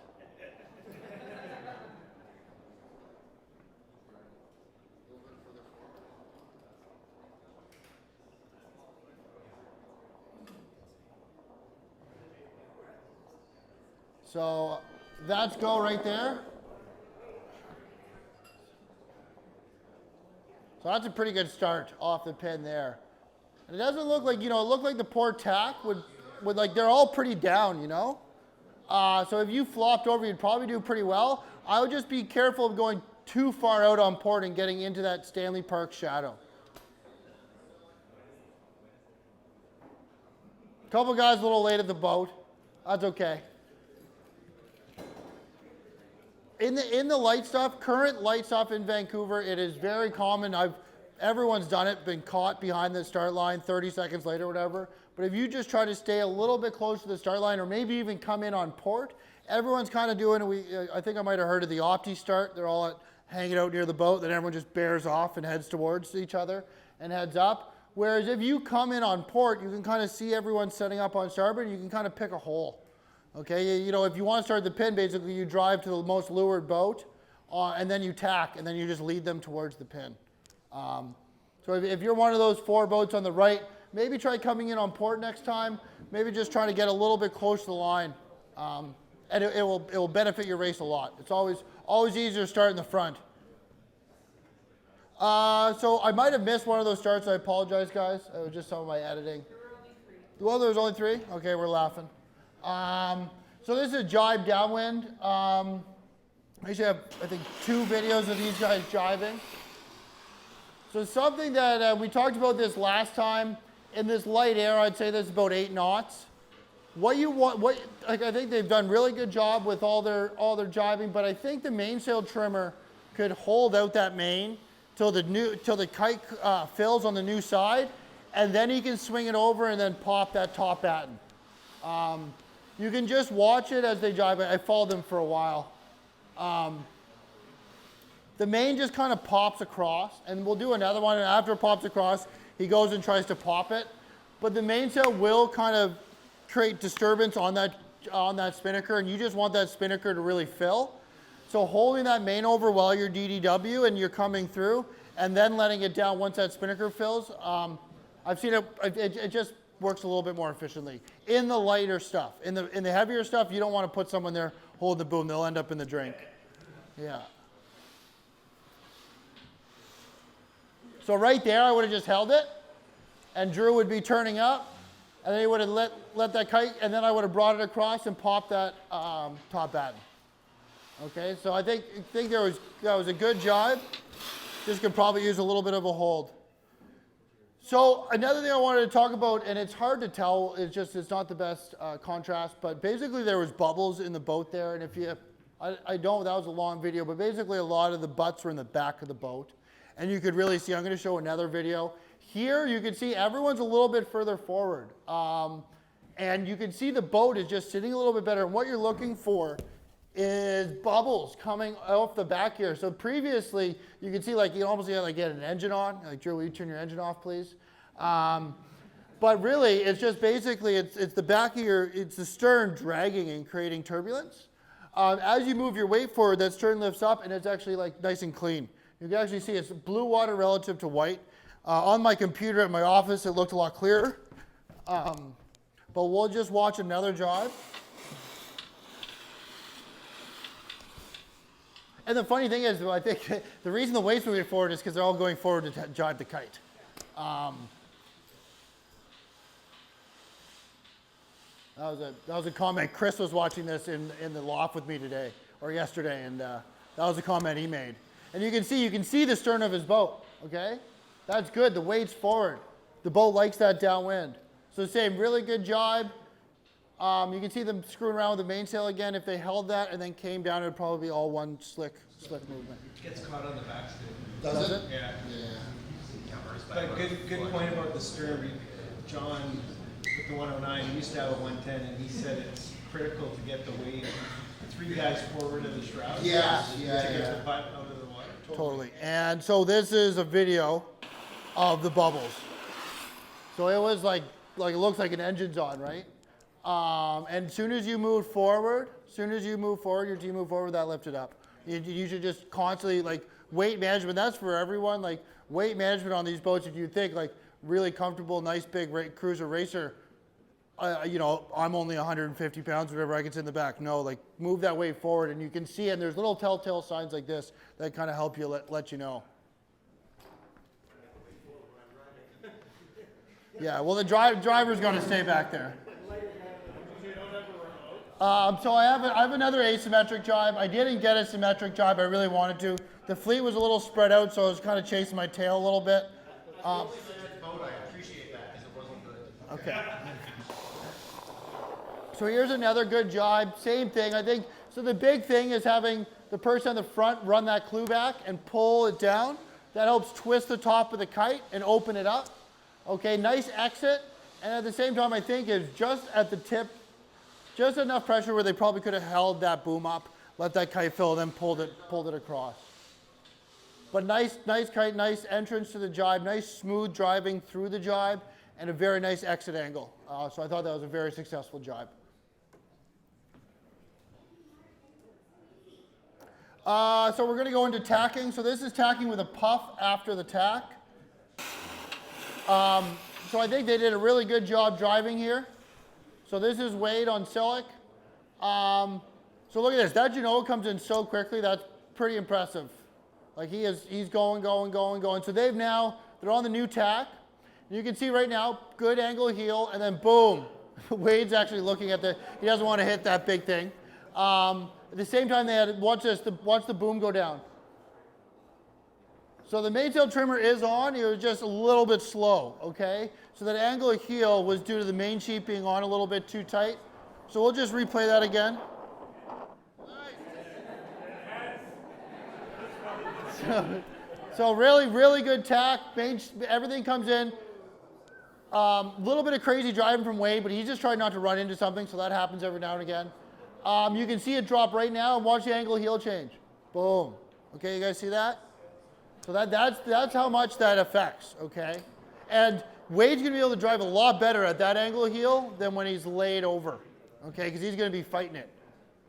Speaker 1: So that's go right there. So that's a pretty good start off the pin there. And it doesn't look like, it looked like the port tack would like, they're all pretty down, So if you flopped over, you'd probably do pretty well. I would just be careful of going too far out on port and getting into that Stanley Park shadow. A couple guys a little late at the boat. That's okay. In the light stuff, current light stuff in Vancouver, it is very common. Everyone's done it, been caught behind the start line 30 seconds later, whatever. But if you just try to stay a little bit close to the start line, or maybe even come in on port, everyone's kind of doing. I think I might have heard of the Opti start. They're all hanging out near the boat, then everyone just bears off and heads towards each other and heads up. Whereas if you come in on port, you can kind of see everyone setting up on starboard, and you can kind of pick a hole. Okay, if you want to start the pin, basically you drive to the most leeward boat, and then you tack, and then you just lead them towards the pin. So if you're one of those 4 boats on the right, maybe try coming in on port next time. Maybe just try to get a little bit close to the line, and it will benefit your race a lot. It's always easier to start in the front. So I might have missed one of those starts. I apologize, guys. It was just some of my editing.
Speaker 5: There were only 3.
Speaker 1: Well, there was only 3? Okay, we're laughing. So this is a jibe downwind. I actually have, I think, 2 videos of these guys jibing. So something that we talked about this last time, in this light air, I'd say this is about 8 knots. I think they've done really good job with all their jibing, but I think the mainsail trimmer could hold out that main till the kite fills on the new side, and then he can swing it over and then pop that top batten. You can just watch it as they jibe. I followed them for a while. The main just kind of pops across, and we'll do another one, and after it pops across, he goes and tries to pop it. But the mainsail will kind of create disturbance on that spinnaker, and you just want that spinnaker to really fill. So holding that main over while you're DDW and you're coming through, and then letting it down once that spinnaker fills, I've seen it just works a little bit more efficiently. In the lighter stuff. In the heavier stuff, you don't want to put someone there holding the boom. They'll end up in the drink. Yeah. So right there, I would have just held it, and Drew would be turning up, and then he would have let that kite, and then I would have brought it across and popped that top batten. Okay, so I think that was a good jibe. Just could probably use a little bit of a hold. So another thing I wanted to talk about, and it's hard to tell, it's not the best contrast, but basically there was bubbles in the boat there, and that was a long video, but basically a lot of the butts were in the back of the boat. And you could really see, I'm going to show another video. Here you can see everyone's a little bit further forward. And you can see the boat is just sitting a little bit better. And what you're looking for is bubbles coming off the back here. So previously, you can see you almost get an engine on. Like, Drew, will you turn your engine off, please? But really, it's just basically, it's the back of it's the stern dragging and creating turbulence. As you move your weight forward, that stern lifts up, and it's actually nice and clean. You can actually see it's blue water relative to white. On my computer at my office, it looked a lot clearer. But we'll just watch another jibe. And the funny thing is, I think the reason the weight's moving forward is because they're all going forward to jibe the kite. That was a comment. Chris was watching this in the loft with me today or yesterday, and that was a comment he made. And you can see the stern of his boat. Okay, that's good. The weight's forward. The boat likes that downwind. So same, really good jibe. You can see them screwing around with the mainsail again. If they held that and then came down, it would probably be all one slick movement.
Speaker 5: It gets caught on the backstay.
Speaker 1: Does it?
Speaker 5: Yeah.
Speaker 3: Yeah.
Speaker 5: But good point about the stern. John, with the 109, he used to have a 110, and he said it's critical to get the weight 3 guys forward of the shroud.
Speaker 3: Yeah,
Speaker 5: to
Speaker 3: yeah,
Speaker 5: get
Speaker 3: yeah.
Speaker 5: the butt out of the water.
Speaker 1: Totally. And so this is a video of the bubbles. So it was like it looks like an engine's on, right? And as soon as you move forward, your team move forward, that lifted up. You should just constantly, like, weight management, that's for everyone. Like, weight management on these boats, if you think, like, really comfortable, nice big cruiser racer, you know, I'm only 150 pounds, whatever, I can sit in the back. No, like, move that weight forward, and you can see, and there's little telltale signs like this that kind of help you let you know. Yeah, well, the driver's going to stay back there. So I have another asymmetric jibe. I didn't get a symmetric jibe. I really wanted to. The fleet was a little spread out, so I was kind of chasing my tail a little bit.
Speaker 3: I appreciate that because it wasn't good.
Speaker 1: Okay. So here's another good jibe. Same thing. I think, so the big thing is having the person on the front run that clue back and pull it down. That helps twist the top of the kite and open it up. Okay, nice exit. And at the same time, I think is just at the tip, just enough pressure where they probably could have held that boom up, let that kite fill, then pulled it across. But nice kite, nice entrance to the jibe, nice smooth driving through the jibe, and a very nice exit angle. So I thought that was a very successful jibe. So we're going to go into tacking. So this is tacking with a puff after the tack. So I think they did a really good job driving here. So this is Wade on Silic. So look at this. That Genoa comes in so quickly. That's pretty impressive. Like he's going. So they're on the new tack. You can see right now, good angle heel, and then boom. Wade's actually looking at he doesn't want to hit that big thing. At the same time, they had, watch the boom go down. So the mainsail trimmer is on, it was just a little bit slow, okay? So that angle of heel was due to the main sheet being on a little bit too tight. So we'll just replay that again. So really good tack, everything comes in. A little bit of crazy driving from Wade, but he's just trying not to run into something, so that happens every now and again. You can see it drop right now, and watch the angle of heel change. Boom. Okay, you guys see that? So that's how much that affects, okay? And Wade's going to be able to drive a lot better at that angle of heel than when he's laid over, okay? Because he's going to be fighting it.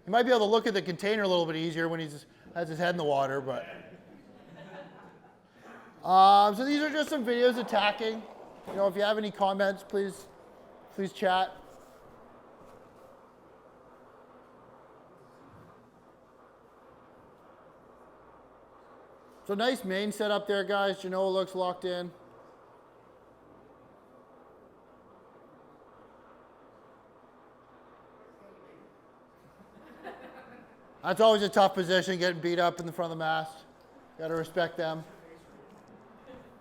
Speaker 1: He might be able to look at the container a little bit easier when he has his head in the water, but... so these are just some videos of tacking. You know, if you have any comments, please chat. So nice main setup there, guys. Genoa looks locked in. That's always a tough position, getting beat up in the front of the mast. Got to respect them.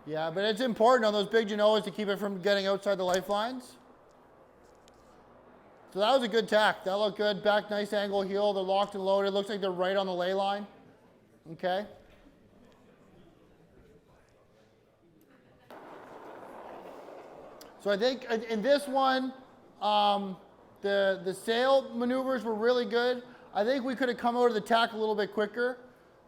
Speaker 1: Yeah, but it's important on those big Genoas to keep it from getting outside the lifelines. So that was a good tack. That looked good. Back, nice angle heel. They're locked and loaded. Looks like they're right on the lay line. Okay. So I think in this one, the sail maneuvers were really good. I think we could have come out of the tack a little bit quicker.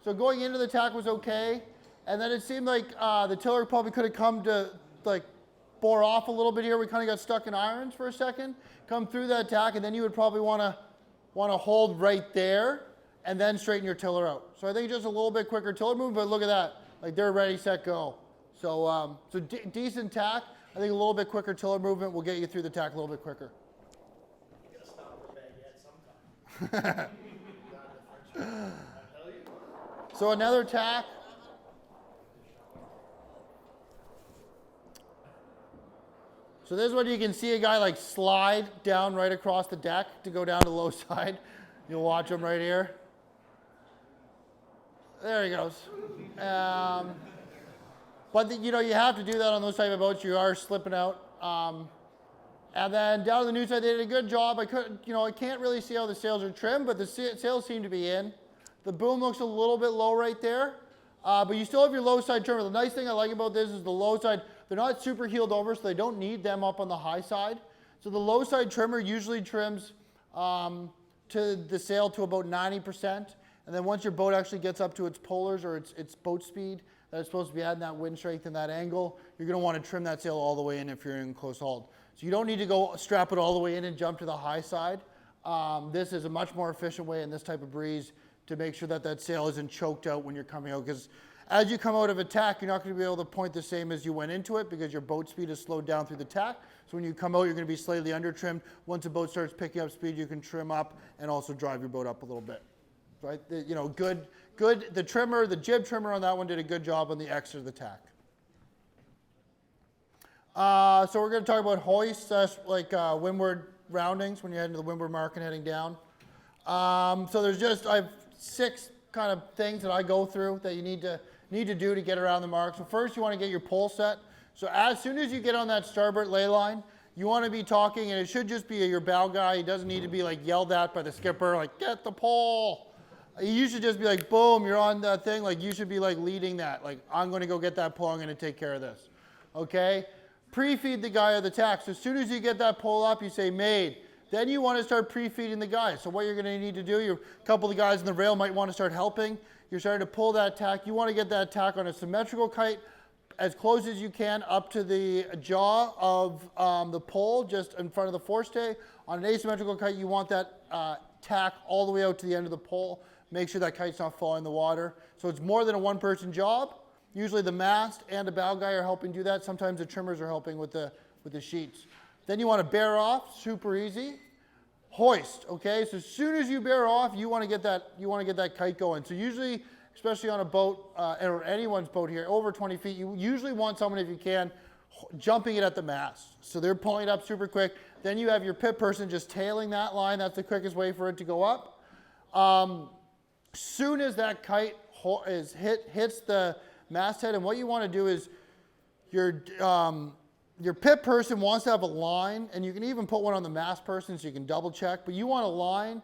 Speaker 1: So going into the tack was okay. And then it seemed like the tiller probably could have come to, like, bore off a little bit here. We kind of got stuck in irons for a second. Come through that tack, and then you would probably want to hold right there and then straighten your tiller out. So I think just a little bit quicker tiller move, but look at that. Like, they're ready, set, go. So, decent tack. I think a little bit quicker tiller movement will get you through the tack a little bit quicker.
Speaker 2: You gotta stop the baguette sometime.
Speaker 1: So another tack. So this is when you can see a guy like slide down right across the deck to go down to low side. You'll watch him right here. There he goes. But you know, you have to do that on those type of boats. You are slipping out. And then down to the new side, they did a good job. I can't really see how the sails are trimmed, but the sails seem to be in. The boom looks a little bit low right there. But you still have your low side trimmer. The nice thing I like about this is the low side, they're not super heeled over, so they don't need them up on the high side. So the low side trimmer usually trims to the sail to about 90%. And then once your boat actually gets up to its polars or its boat speed, that it's supposed to be adding that wind strength and that angle, you're going to want to trim that sail all the way in if you're in close hauled. So you don't need to go strap it all the way in and jump to the high side. This is a much more efficient way in this type of breeze to make sure that that sail isn't choked out when you're coming out. Because as you come out of a tack, you're not going to be able to point the same as you went into it because your boat speed is slowed down through the tack. So when you come out, you're going to be slightly under trimmed. Once the boat starts picking up speed, you can trim up and also drive your boat up a little bit. Right? Good. The trimmer, the jib trimmer on that one did a good job on the X of the tack. So we're going to talk about hoists, windward roundings when you head into the windward mark and heading down. So I have 6 kind of things that I go through that you need to do to get around the mark. So first you want to get your pole set. So as soon as you get on that starboard ley line, you want to be talking, and it should just be your bow guy. He doesn't need to be like yelled at by the skipper, like get the pole. You should just be like, boom, you're on that thing. Like you should be like leading that. Like I'm going to go get that pole. I'm going to take care of this. Okay? Pre-feed the guy of the tack. So as soon as you get that pole up, you say made. Then you want to start pre-feeding the guy. So what you're going to need to do, a couple of the guys in the rail might want to start helping. You're starting to pull that tack. You want to get that tack on a symmetrical kite as close as you can up to the jaw of the pole, just in front of the forestay. On an asymmetrical kite, you want that tack all the way out to the end of the pole. Make sure that kite's not falling in the water. So it's more than a one-person job. Usually the mast and the bow guy are helping do that. Sometimes the trimmers are helping with the sheets. Then you want to bear off, super easy. Hoist, okay? So as soon as you bear off, you want to get that kite going. So usually, especially on a boat or anyone's boat here, over 20 feet, you usually want someone, if you can, jumping it at the mast. So they're pulling it up super quick. Then you have your pit person just tailing that line. That's the quickest way for it to go up. Soon as that kite hits the masthead, and what you want to do is your pit person wants to have a line, and you can even put one on the mast person so you can double check, but you want a line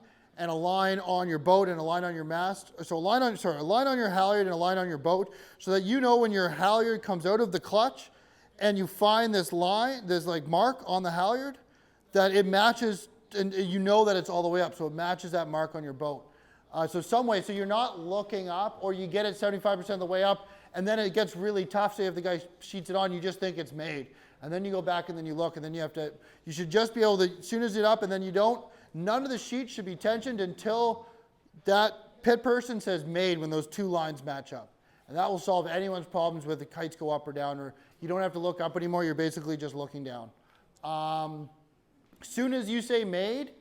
Speaker 1: on your boat and a line on your mast. So a line on your halyard and a line on your boat, so that you know when your halyard comes out of the clutch and you find this line, this like mark on the halyard, that it matches, and you know that it's all the way up, so it matches that mark on your boat. So you're not looking up, or you get it 75% of the way up, and then it gets really tough. Say if the guy sheets it on, you just think it's made. And then you go back and then you look, and then you should just be able to, as soon as it's up, and then none of the sheets should be tensioned until that pit person says made when those 2 lines match up. And that will solve anyone's problems with the kites go up or down, or you don't have to look up anymore, you're basically just looking down. As soon as you say made,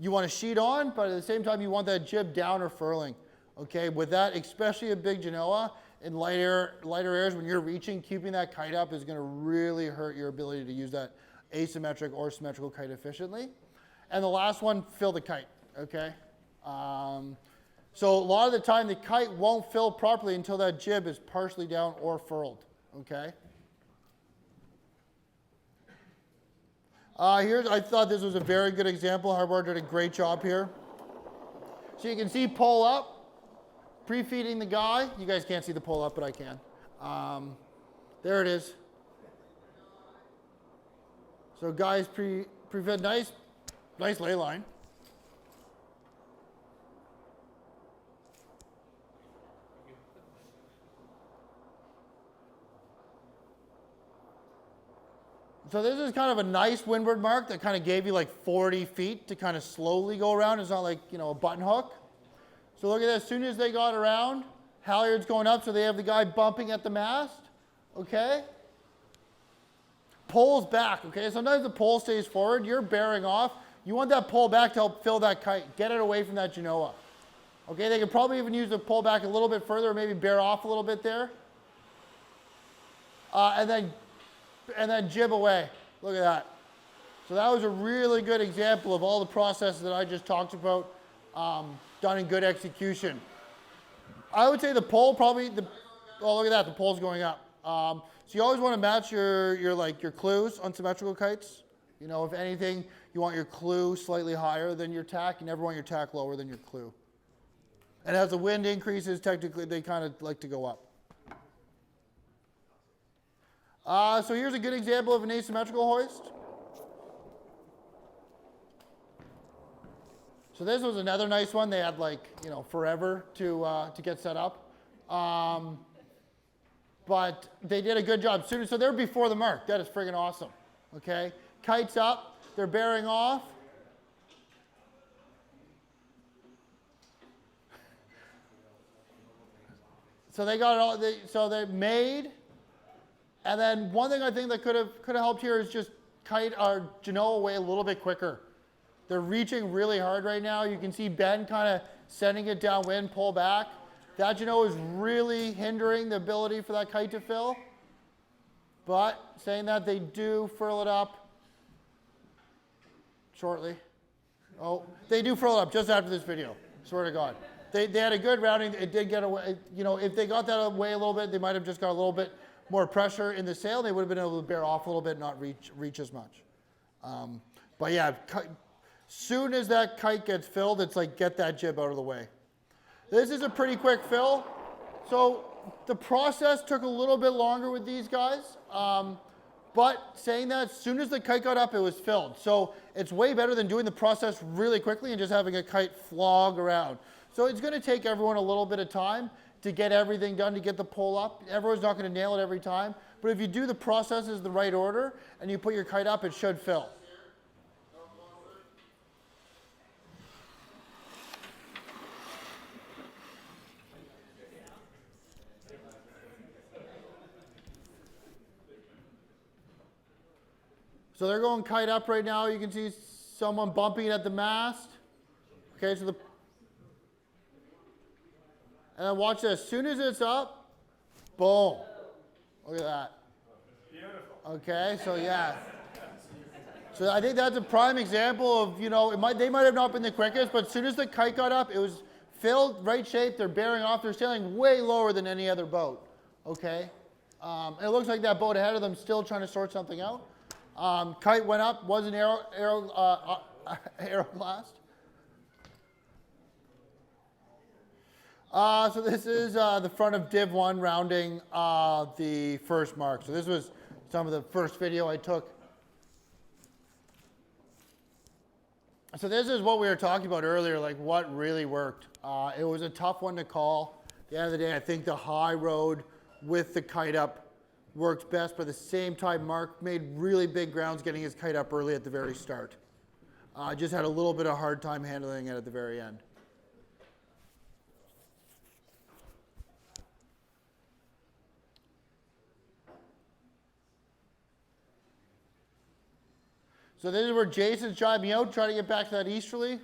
Speaker 1: you want to sheet on, but at the same time you want that jib down or furling. Okay, with that, especially a big Genoa, in lighter airs, when you're reaching, keeping that kite up is going to really hurt your ability to use that asymmetric or symmetrical kite efficiently. And the last one, fill the kite, okay? So a lot of the time the kite won't fill properly until that jib is partially down or furled, okay? I thought this was a very good example. Harbor did a great job here. So you can see pull up. Pre-feeding the guy. You guys can't see the pull up, but I can. There it is. So guys pre-fed, nice ley line. So this is kind of a nice windward mark that kind of gave you like 40 feet to kind of slowly go around. It's not like, a button hook. So look at this, as soon as they got around, halyard's going up, so they have the guy bumping at the mast, okay? Pole's back, okay? Sometimes the pole stays forward, you're bearing off. You want that pole back to help fill that kite, get it away from that Genoa. Okay, they could probably even use the pole back a little bit further, or maybe bear off a little bit there. And then jib away. Look at that. So that was a really good example of all the processes that I just talked about, done in good execution. I would say the pole probably, oh look at that, the pole's going up. So you always want to match your clues on symmetrical kites. You know, if anything, you want your clue slightly higher than your tack. You never want your tack lower than your clue. And as the wind increases, technically they kind of like to go up. So here's a good example of an asymmetrical hoist. So this was another nice one. They had forever to get set up. But they did a good job. So they're before the mark. That is friggin' awesome. Okay? Kites up. They're bearing off. So they got it all. So they made. And then one thing I think that could have helped here is just kite our Genoa away a little bit quicker. They're reaching really hard right now. You can see Ben kind of sending it downwind, pull back. That Genoa is really hindering the ability for that kite to fill. But saying that, they do furl it up shortly. Oh, they do furl it up just after this video. Swear to God. They had a good rounding. It did get away. You know, if they got that away a little bit, they might have just got a little bit more pressure in the sail. They would have been able to bear off a little bit, not reach as much. But yeah, soon as that kite gets filled, it's like get that jib out of the way. This is a pretty quick fill. So the process took a little bit longer with these guys. But saying that, as soon as the kite got up, it was filled. So it's way better than doing the process really quickly and just having a kite flog around. So it's going to take everyone a little bit of time to get everything done, to get the pole up. Everyone's not going to nail it every time. But if you do the processes the right order and you put your kite up, it should fill. So they're going kite up right now. You can see someone bumping it at the mast. Okay, so and then watch this. As soon as it's up, boom. Look at that. Beautiful. Okay, so yeah. So I think that's a prime example of, you know, they might have not been the quickest, but as soon as the kite got up, it was filled, right shape. They're bearing off. They're sailing way lower than any other boat. Okay. And it looks like that boat ahead of them still trying to sort something out. Kite went up, was an aero blast. So this is the front of Div 1 rounding the first mark. So this was some of the first video I took. So this is what we were talking about earlier, like what really worked. It was a tough one to call. At the end of the day, I think the high road with the kite up worked best, but at the same time, Mark made really big grounds getting his kite up early at the very start. Just had a little bit of hard time handling it at the very end. So this is where Jason's driving out, trying to get back to that easterly.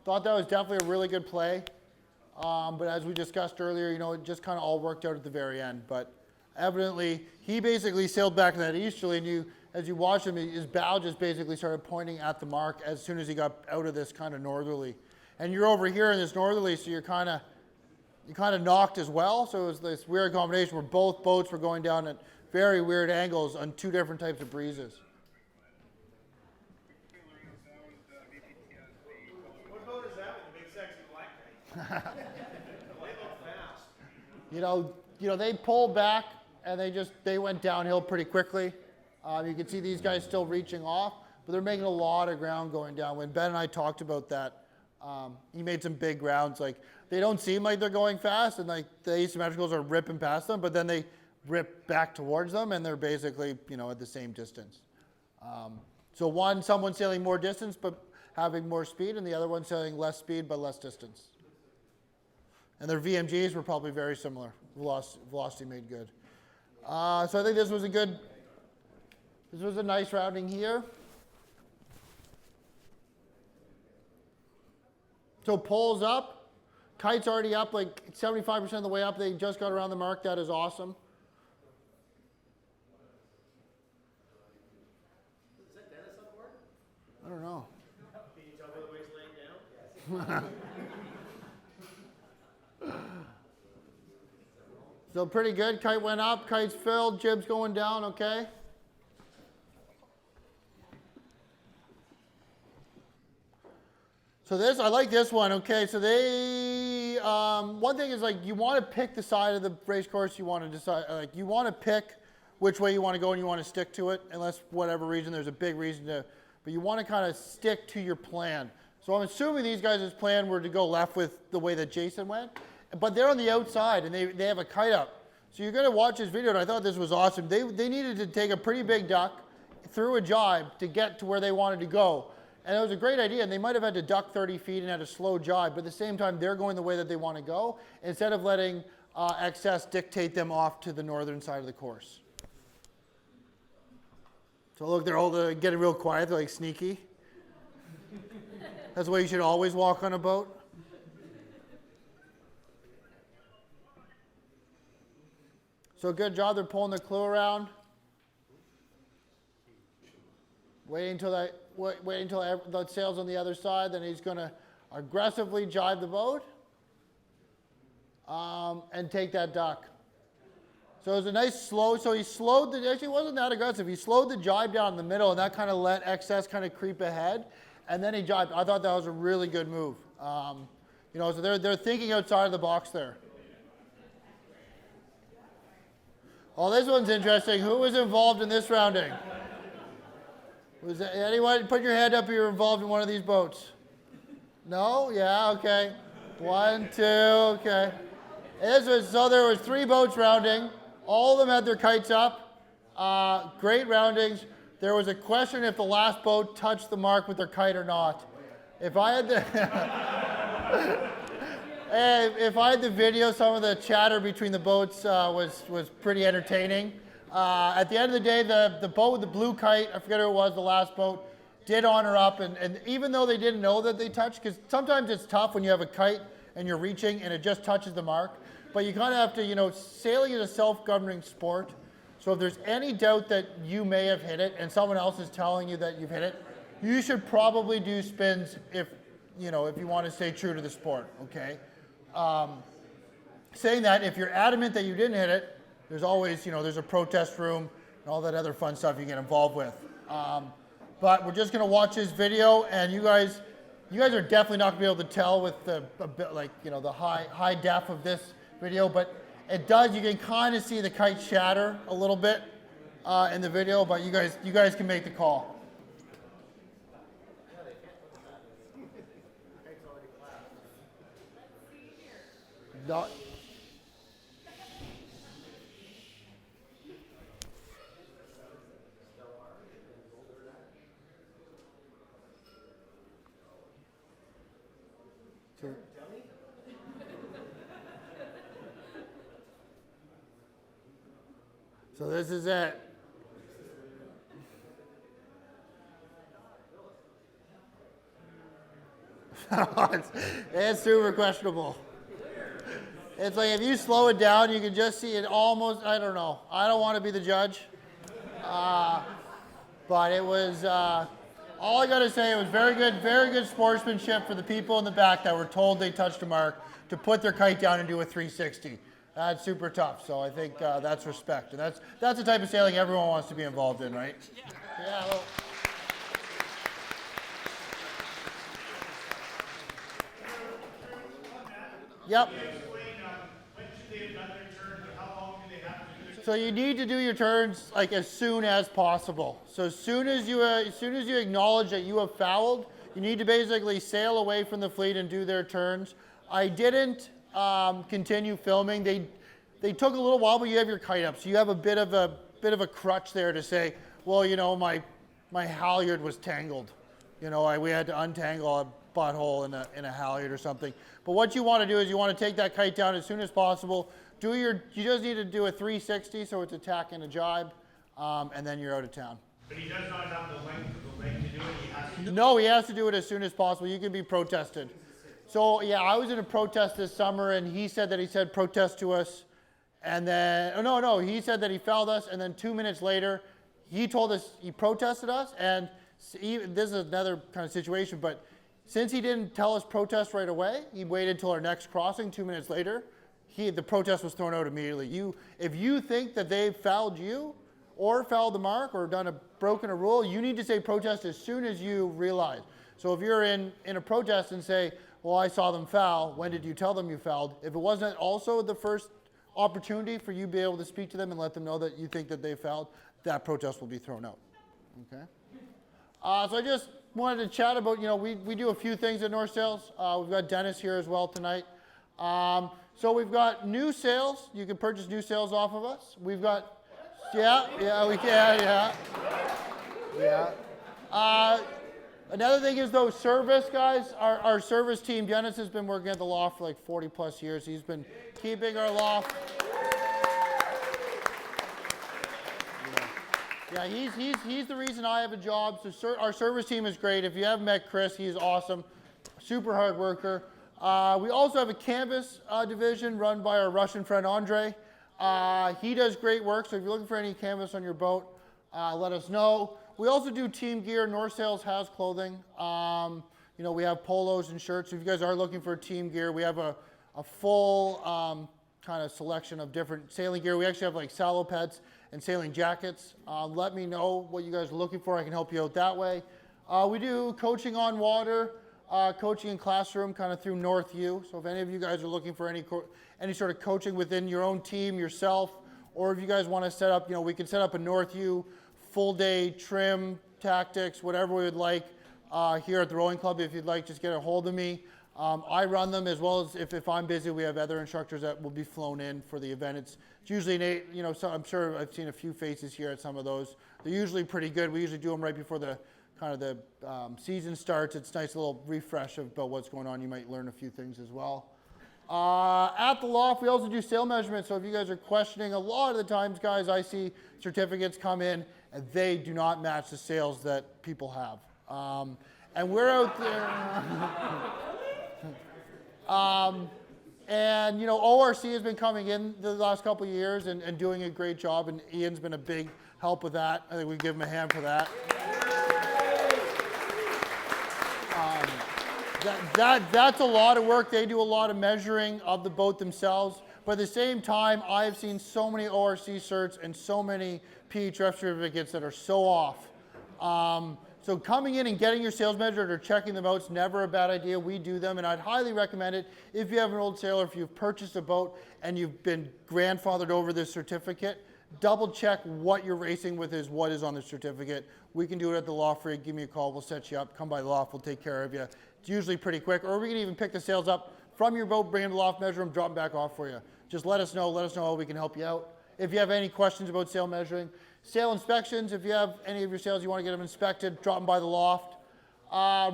Speaker 1: Thought that was definitely a really good play. But as we discussed earlier, you know, it just kind of all worked out at the very end. But evidently, he basically sailed back to that easterly, and as you watch him, his bow just basically started pointing at the mark as soon as he got out of this kind of northerly. And you're over here in this northerly, so you're kind of knocked as well. So it was this weird combination where both boats were going down at very weird angles on two different types of breezes.
Speaker 2: What boat is that with the big sexy black guy? They look fast.
Speaker 1: You know, they pulled back and they went downhill pretty quickly. You can see these guys still reaching off, but they're making a lot of ground going downwind. Ben and I talked about that. He made some big grounds. Like, they don't seem like they're going fast, and like the asymmetricals are ripping past them, but then they rip back towards them, and they're basically, you know, at the same distance. So someone sailing more distance but having more speed, and the other one sailing less speed but less distance. And their VMGs were probably very similar. Velocity made good. So I think this was a nice rounding here. So poles up, kite's already up, like 75% of the way up. They just got around the mark. That is awesome. So pretty good. Kite went up, kite's filled, jib's going down, okay. So this, I like this one, okay. So they, one thing is like you want to pick the side of the race course you want to decide, like you want to pick which way you want to go and you want to stick to it, unless for whatever reason, there's a big reason to, but you want to kind of stick to your plan. So I'm assuming these guys' plan were to go left with the way that Jason went, but they're on the outside and they have a kite up. So you're going to watch this video, and I thought this was awesome. They needed to take a pretty big duck through a jibe to get to where they wanted to go. And it was a great idea, and they might have had to duck 30 feet and had a slow jibe, but at the same time, they're going the way that they want to go, instead of letting excess dictate them off to the northern side of the course. So look, they're all getting real quiet, they're like sneaky. That's the way you should always walk on a boat. So good job, they're pulling the clue around. Waiting until the sail's on the other side, then he's going to aggressively jibe the boat and take that duck. So it was a nice slow, so he slowed the, actually it wasn't that aggressive, he slowed the jibe down in the middle and that kind of let excess kind of creep ahead, and then he jibed. I thought that was a really good move. You know, so they're thinking outside of the box there. Oh, this one's interesting. Who was involved in this rounding? Was that, anyone put your hand up if you were involved in one of these boats? No? Yeah, okay. 1, 2, okay. So there was 3 boats rounding. All of them had their kites up. Great roundings. There was a question if the last boat touched the mark with their kite or not. If I had the if I had the video, some of the chatter between the boats was pretty entertaining. At the end of the day, the boat with the blue kite, I forget who it was, the last boat, did honor up. And even though they didn't know that they touched, because sometimes it's tough when you have a kite and you're reaching and it just touches the mark. But you kind of have to, you know, sailing is a self-governing sport. So if there's any doubt that you may have hit it and someone else is telling you that you've hit it, you should probably do spins if you want to stay true to the sport, okay? Saying that, if you're adamant that you didn't hit it, there's always, there's a protest room and all that other fun stuff you get involved with. But we're just going to watch this video, and you guys are definitely not going to be able to tell with the high def of this video, but it does, you can kind of see the kite shatter a little bit in the video, but you guys can make the call. No. So this is it. It's super questionable. It's like if you slow it down, you can just see it almost, I don't know. I don't want to be the judge. But it was, all I got to say, it was very good sportsmanship for the people in the back that were told they touched a mark to put their kite down and do a 360. That's super tough. So I think that's respect. And that's the type of sailing everyone wants to be involved in, right? Yeah. Well, yep. So you need to do your turns like as soon as possible. So as soon as you acknowledge that you have fouled, you need to basically sail away from the fleet and do their turns. I didn't continue filming. They took a little while, but you have your kite up, so you have a bit of a crutch there to say, well, my halyard was tangled. We had to untangle a butthole in a halyard or something. But what you want to do is you want to take that kite down as soon as possible. You just need to do a 360, so it's a tack and a jibe, and then you're out of town.
Speaker 2: But he does not have the length of the leg to do it. He has to.
Speaker 1: No, he has to do it as soon as possible. You can be protested. So yeah, I was in a protest this summer, and he said protest to us, and then he said that he fouled us, and then 2 minutes later, he told us he protested us, and this is another kind of situation, but Since he didn't tell us protest right away, he waited till our next crossing 2 minutes later. The protest was thrown out immediately. If you think that they've fouled you or fouled the mark or broken a rule, you need to say protest as soon as you realize. So if you're in a protest and say, well, I saw them foul, when did you tell them you fouled? If it wasn't also the first opportunity for you to be able to speak to them and let them know that you think that they fouled, that protest will be thrown out. Okay. So I just wanted to chat about, we do a few things at North Sales. We've got Dennis here as well tonight. So we've got new sales. You can purchase new sales off of us. We've got, we can, another thing is though, service guys, our service team, Dennis has been working at the loft for like 40 plus years. He's been keeping our loft. Yeah, he's the reason I have a job. So our service team is great. If you haven't met Chris, he's awesome, super hard worker. We also have a canvas division run by our Russian friend Andre. He does great work. So if you're looking for any canvas on your boat, let us know. We also do team gear. North Sales has clothing. We have polos and shirts. So if you guys are looking for team gear, we have a full kind of selection of different sailing gear. We actually have like salopets and sailing jackets. Let me know what you guys are looking for. I can help you out that way. We do coaching on water, coaching in classroom kind of through North U. So if any of you guys are looking for any sort of coaching within your own team, yourself, or if you guys want to set up, we can set up a North U full day trim, tactics, whatever we would like here at the Rowing Club. If you'd like, just get a hold of me. I run them, as well as if I'm busy, we have other instructors that will be flown in for the event. It's usually, so I'm sure I've seen a few faces here at some of those. They're usually pretty good. We usually do them right before the season starts. It's a nice little refresh about what's going on. You might learn a few things as well. At the loft, we also do sail measurements. So if you guys are questioning, a lot of the times, guys, I see certificates come in and they do not match the sails that people have. And we're out there. ORC has been coming in the last couple of years and doing a great job, and Ian's been a big help with that. I think we give him a hand for that. That's a lot of work. They do a lot of measuring of the boat themselves. But at the same time, I have seen so many ORC certs and so many PHF certificates that are so off. So coming in and getting your sails measured or checking them out is never a bad idea. We do them, and I'd highly recommend it. If you have an old sailor, if you've purchased a boat and you've been grandfathered over this certificate, double check what you're racing with is what is on the certificate. We can do it at the loft for you. Give me a call. We'll set you up. Come by the loft. We'll take care of you. It's usually pretty quick. Or we can even pick the sails up from your boat, bring them to the loft, measure them, drop them back off for you. Just let us know. Let us know how we can help you out. If you have any questions about sail measuring, sail inspections, if you have any of your sails you want to get them inspected, drop them by the loft.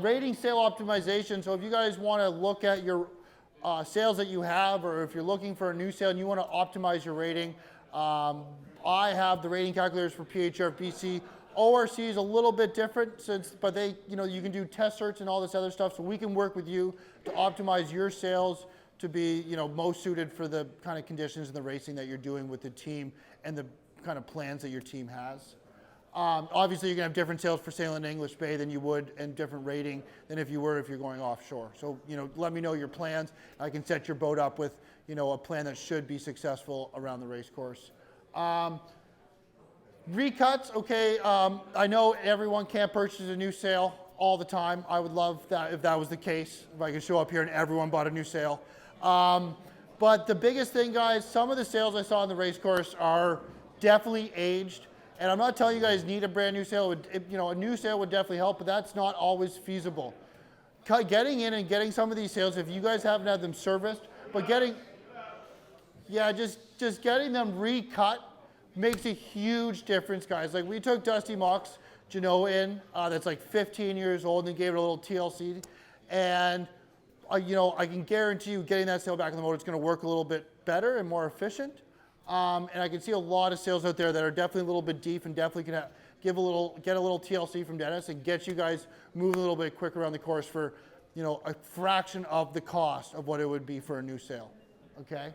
Speaker 1: Rating sail optimization. So if you guys want to look at your sails that you have, or if you're looking for a new sail and you want to optimize your rating, I have the rating calculators for PHF BC. ORC is a little bit different, but they, you can do test certs and all this other stuff, so we can work with you to optimize your sails to be, most suited for the kind of conditions and the racing that you're doing with the team and the kind of plans that your team has. Obviously, you're going to have different sails for sailing in English Bay than you would, and different rating than if you're going offshore. So, let me know your plans. I can set your boat up with, a plan that should be successful around the race course. Recuts, okay, I know everyone can't purchase a new sail all the time. I would love that if that was the case, if I could show up here and everyone bought a new sail. But the biggest thing, guys, some of the sails I saw on the race course are definitely aged. And I'm not telling you guys need a brand new sail. A new sail would definitely help, but that's not always feasible. Getting in and getting some of these sails, if you guys haven't had them serviced, but just getting them recut makes a huge difference, guys. Like, we took Dusty Mock's Genoa in, that's like 15 years old, and gave it a little TLC. And, I can guarantee you getting that sail back in the motor, it's going to work a little bit better and more efficient. And I can see a lot of sails out there that are definitely a little bit deep and definitely can get a little TLC from Dennis and get you guys moving a little bit quicker around the course for, a fraction of the cost of what it would be for a new sail. Okay.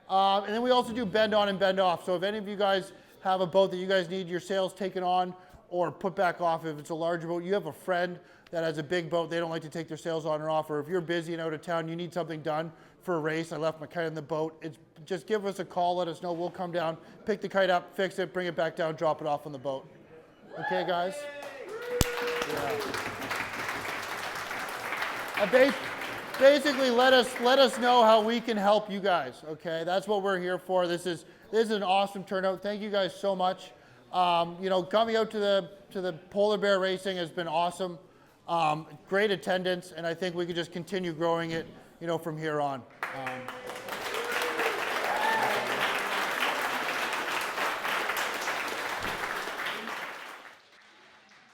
Speaker 1: And then we also do bend on and bend off. So if any of you guys have a boat that you guys need your sails taken on or put back off if it's a larger boat. You have a friend that has a big boat, they don't like to take their sails on or off, or if you're busy and out of town, you need something done for a race, I left my kite in the boat, just give us a call, let us know, we'll come down, pick the kite up, fix it, bring it back down, drop it off on the boat. Okay, guys? Yeah. Basically, let us know how we can help you guys, okay? That's what we're here for. This is an awesome turnout. Thank you guys so much. You know, coming out to the polar bear racing has been awesome. Great attendance, and I think we could just continue growing it, you know, from here on.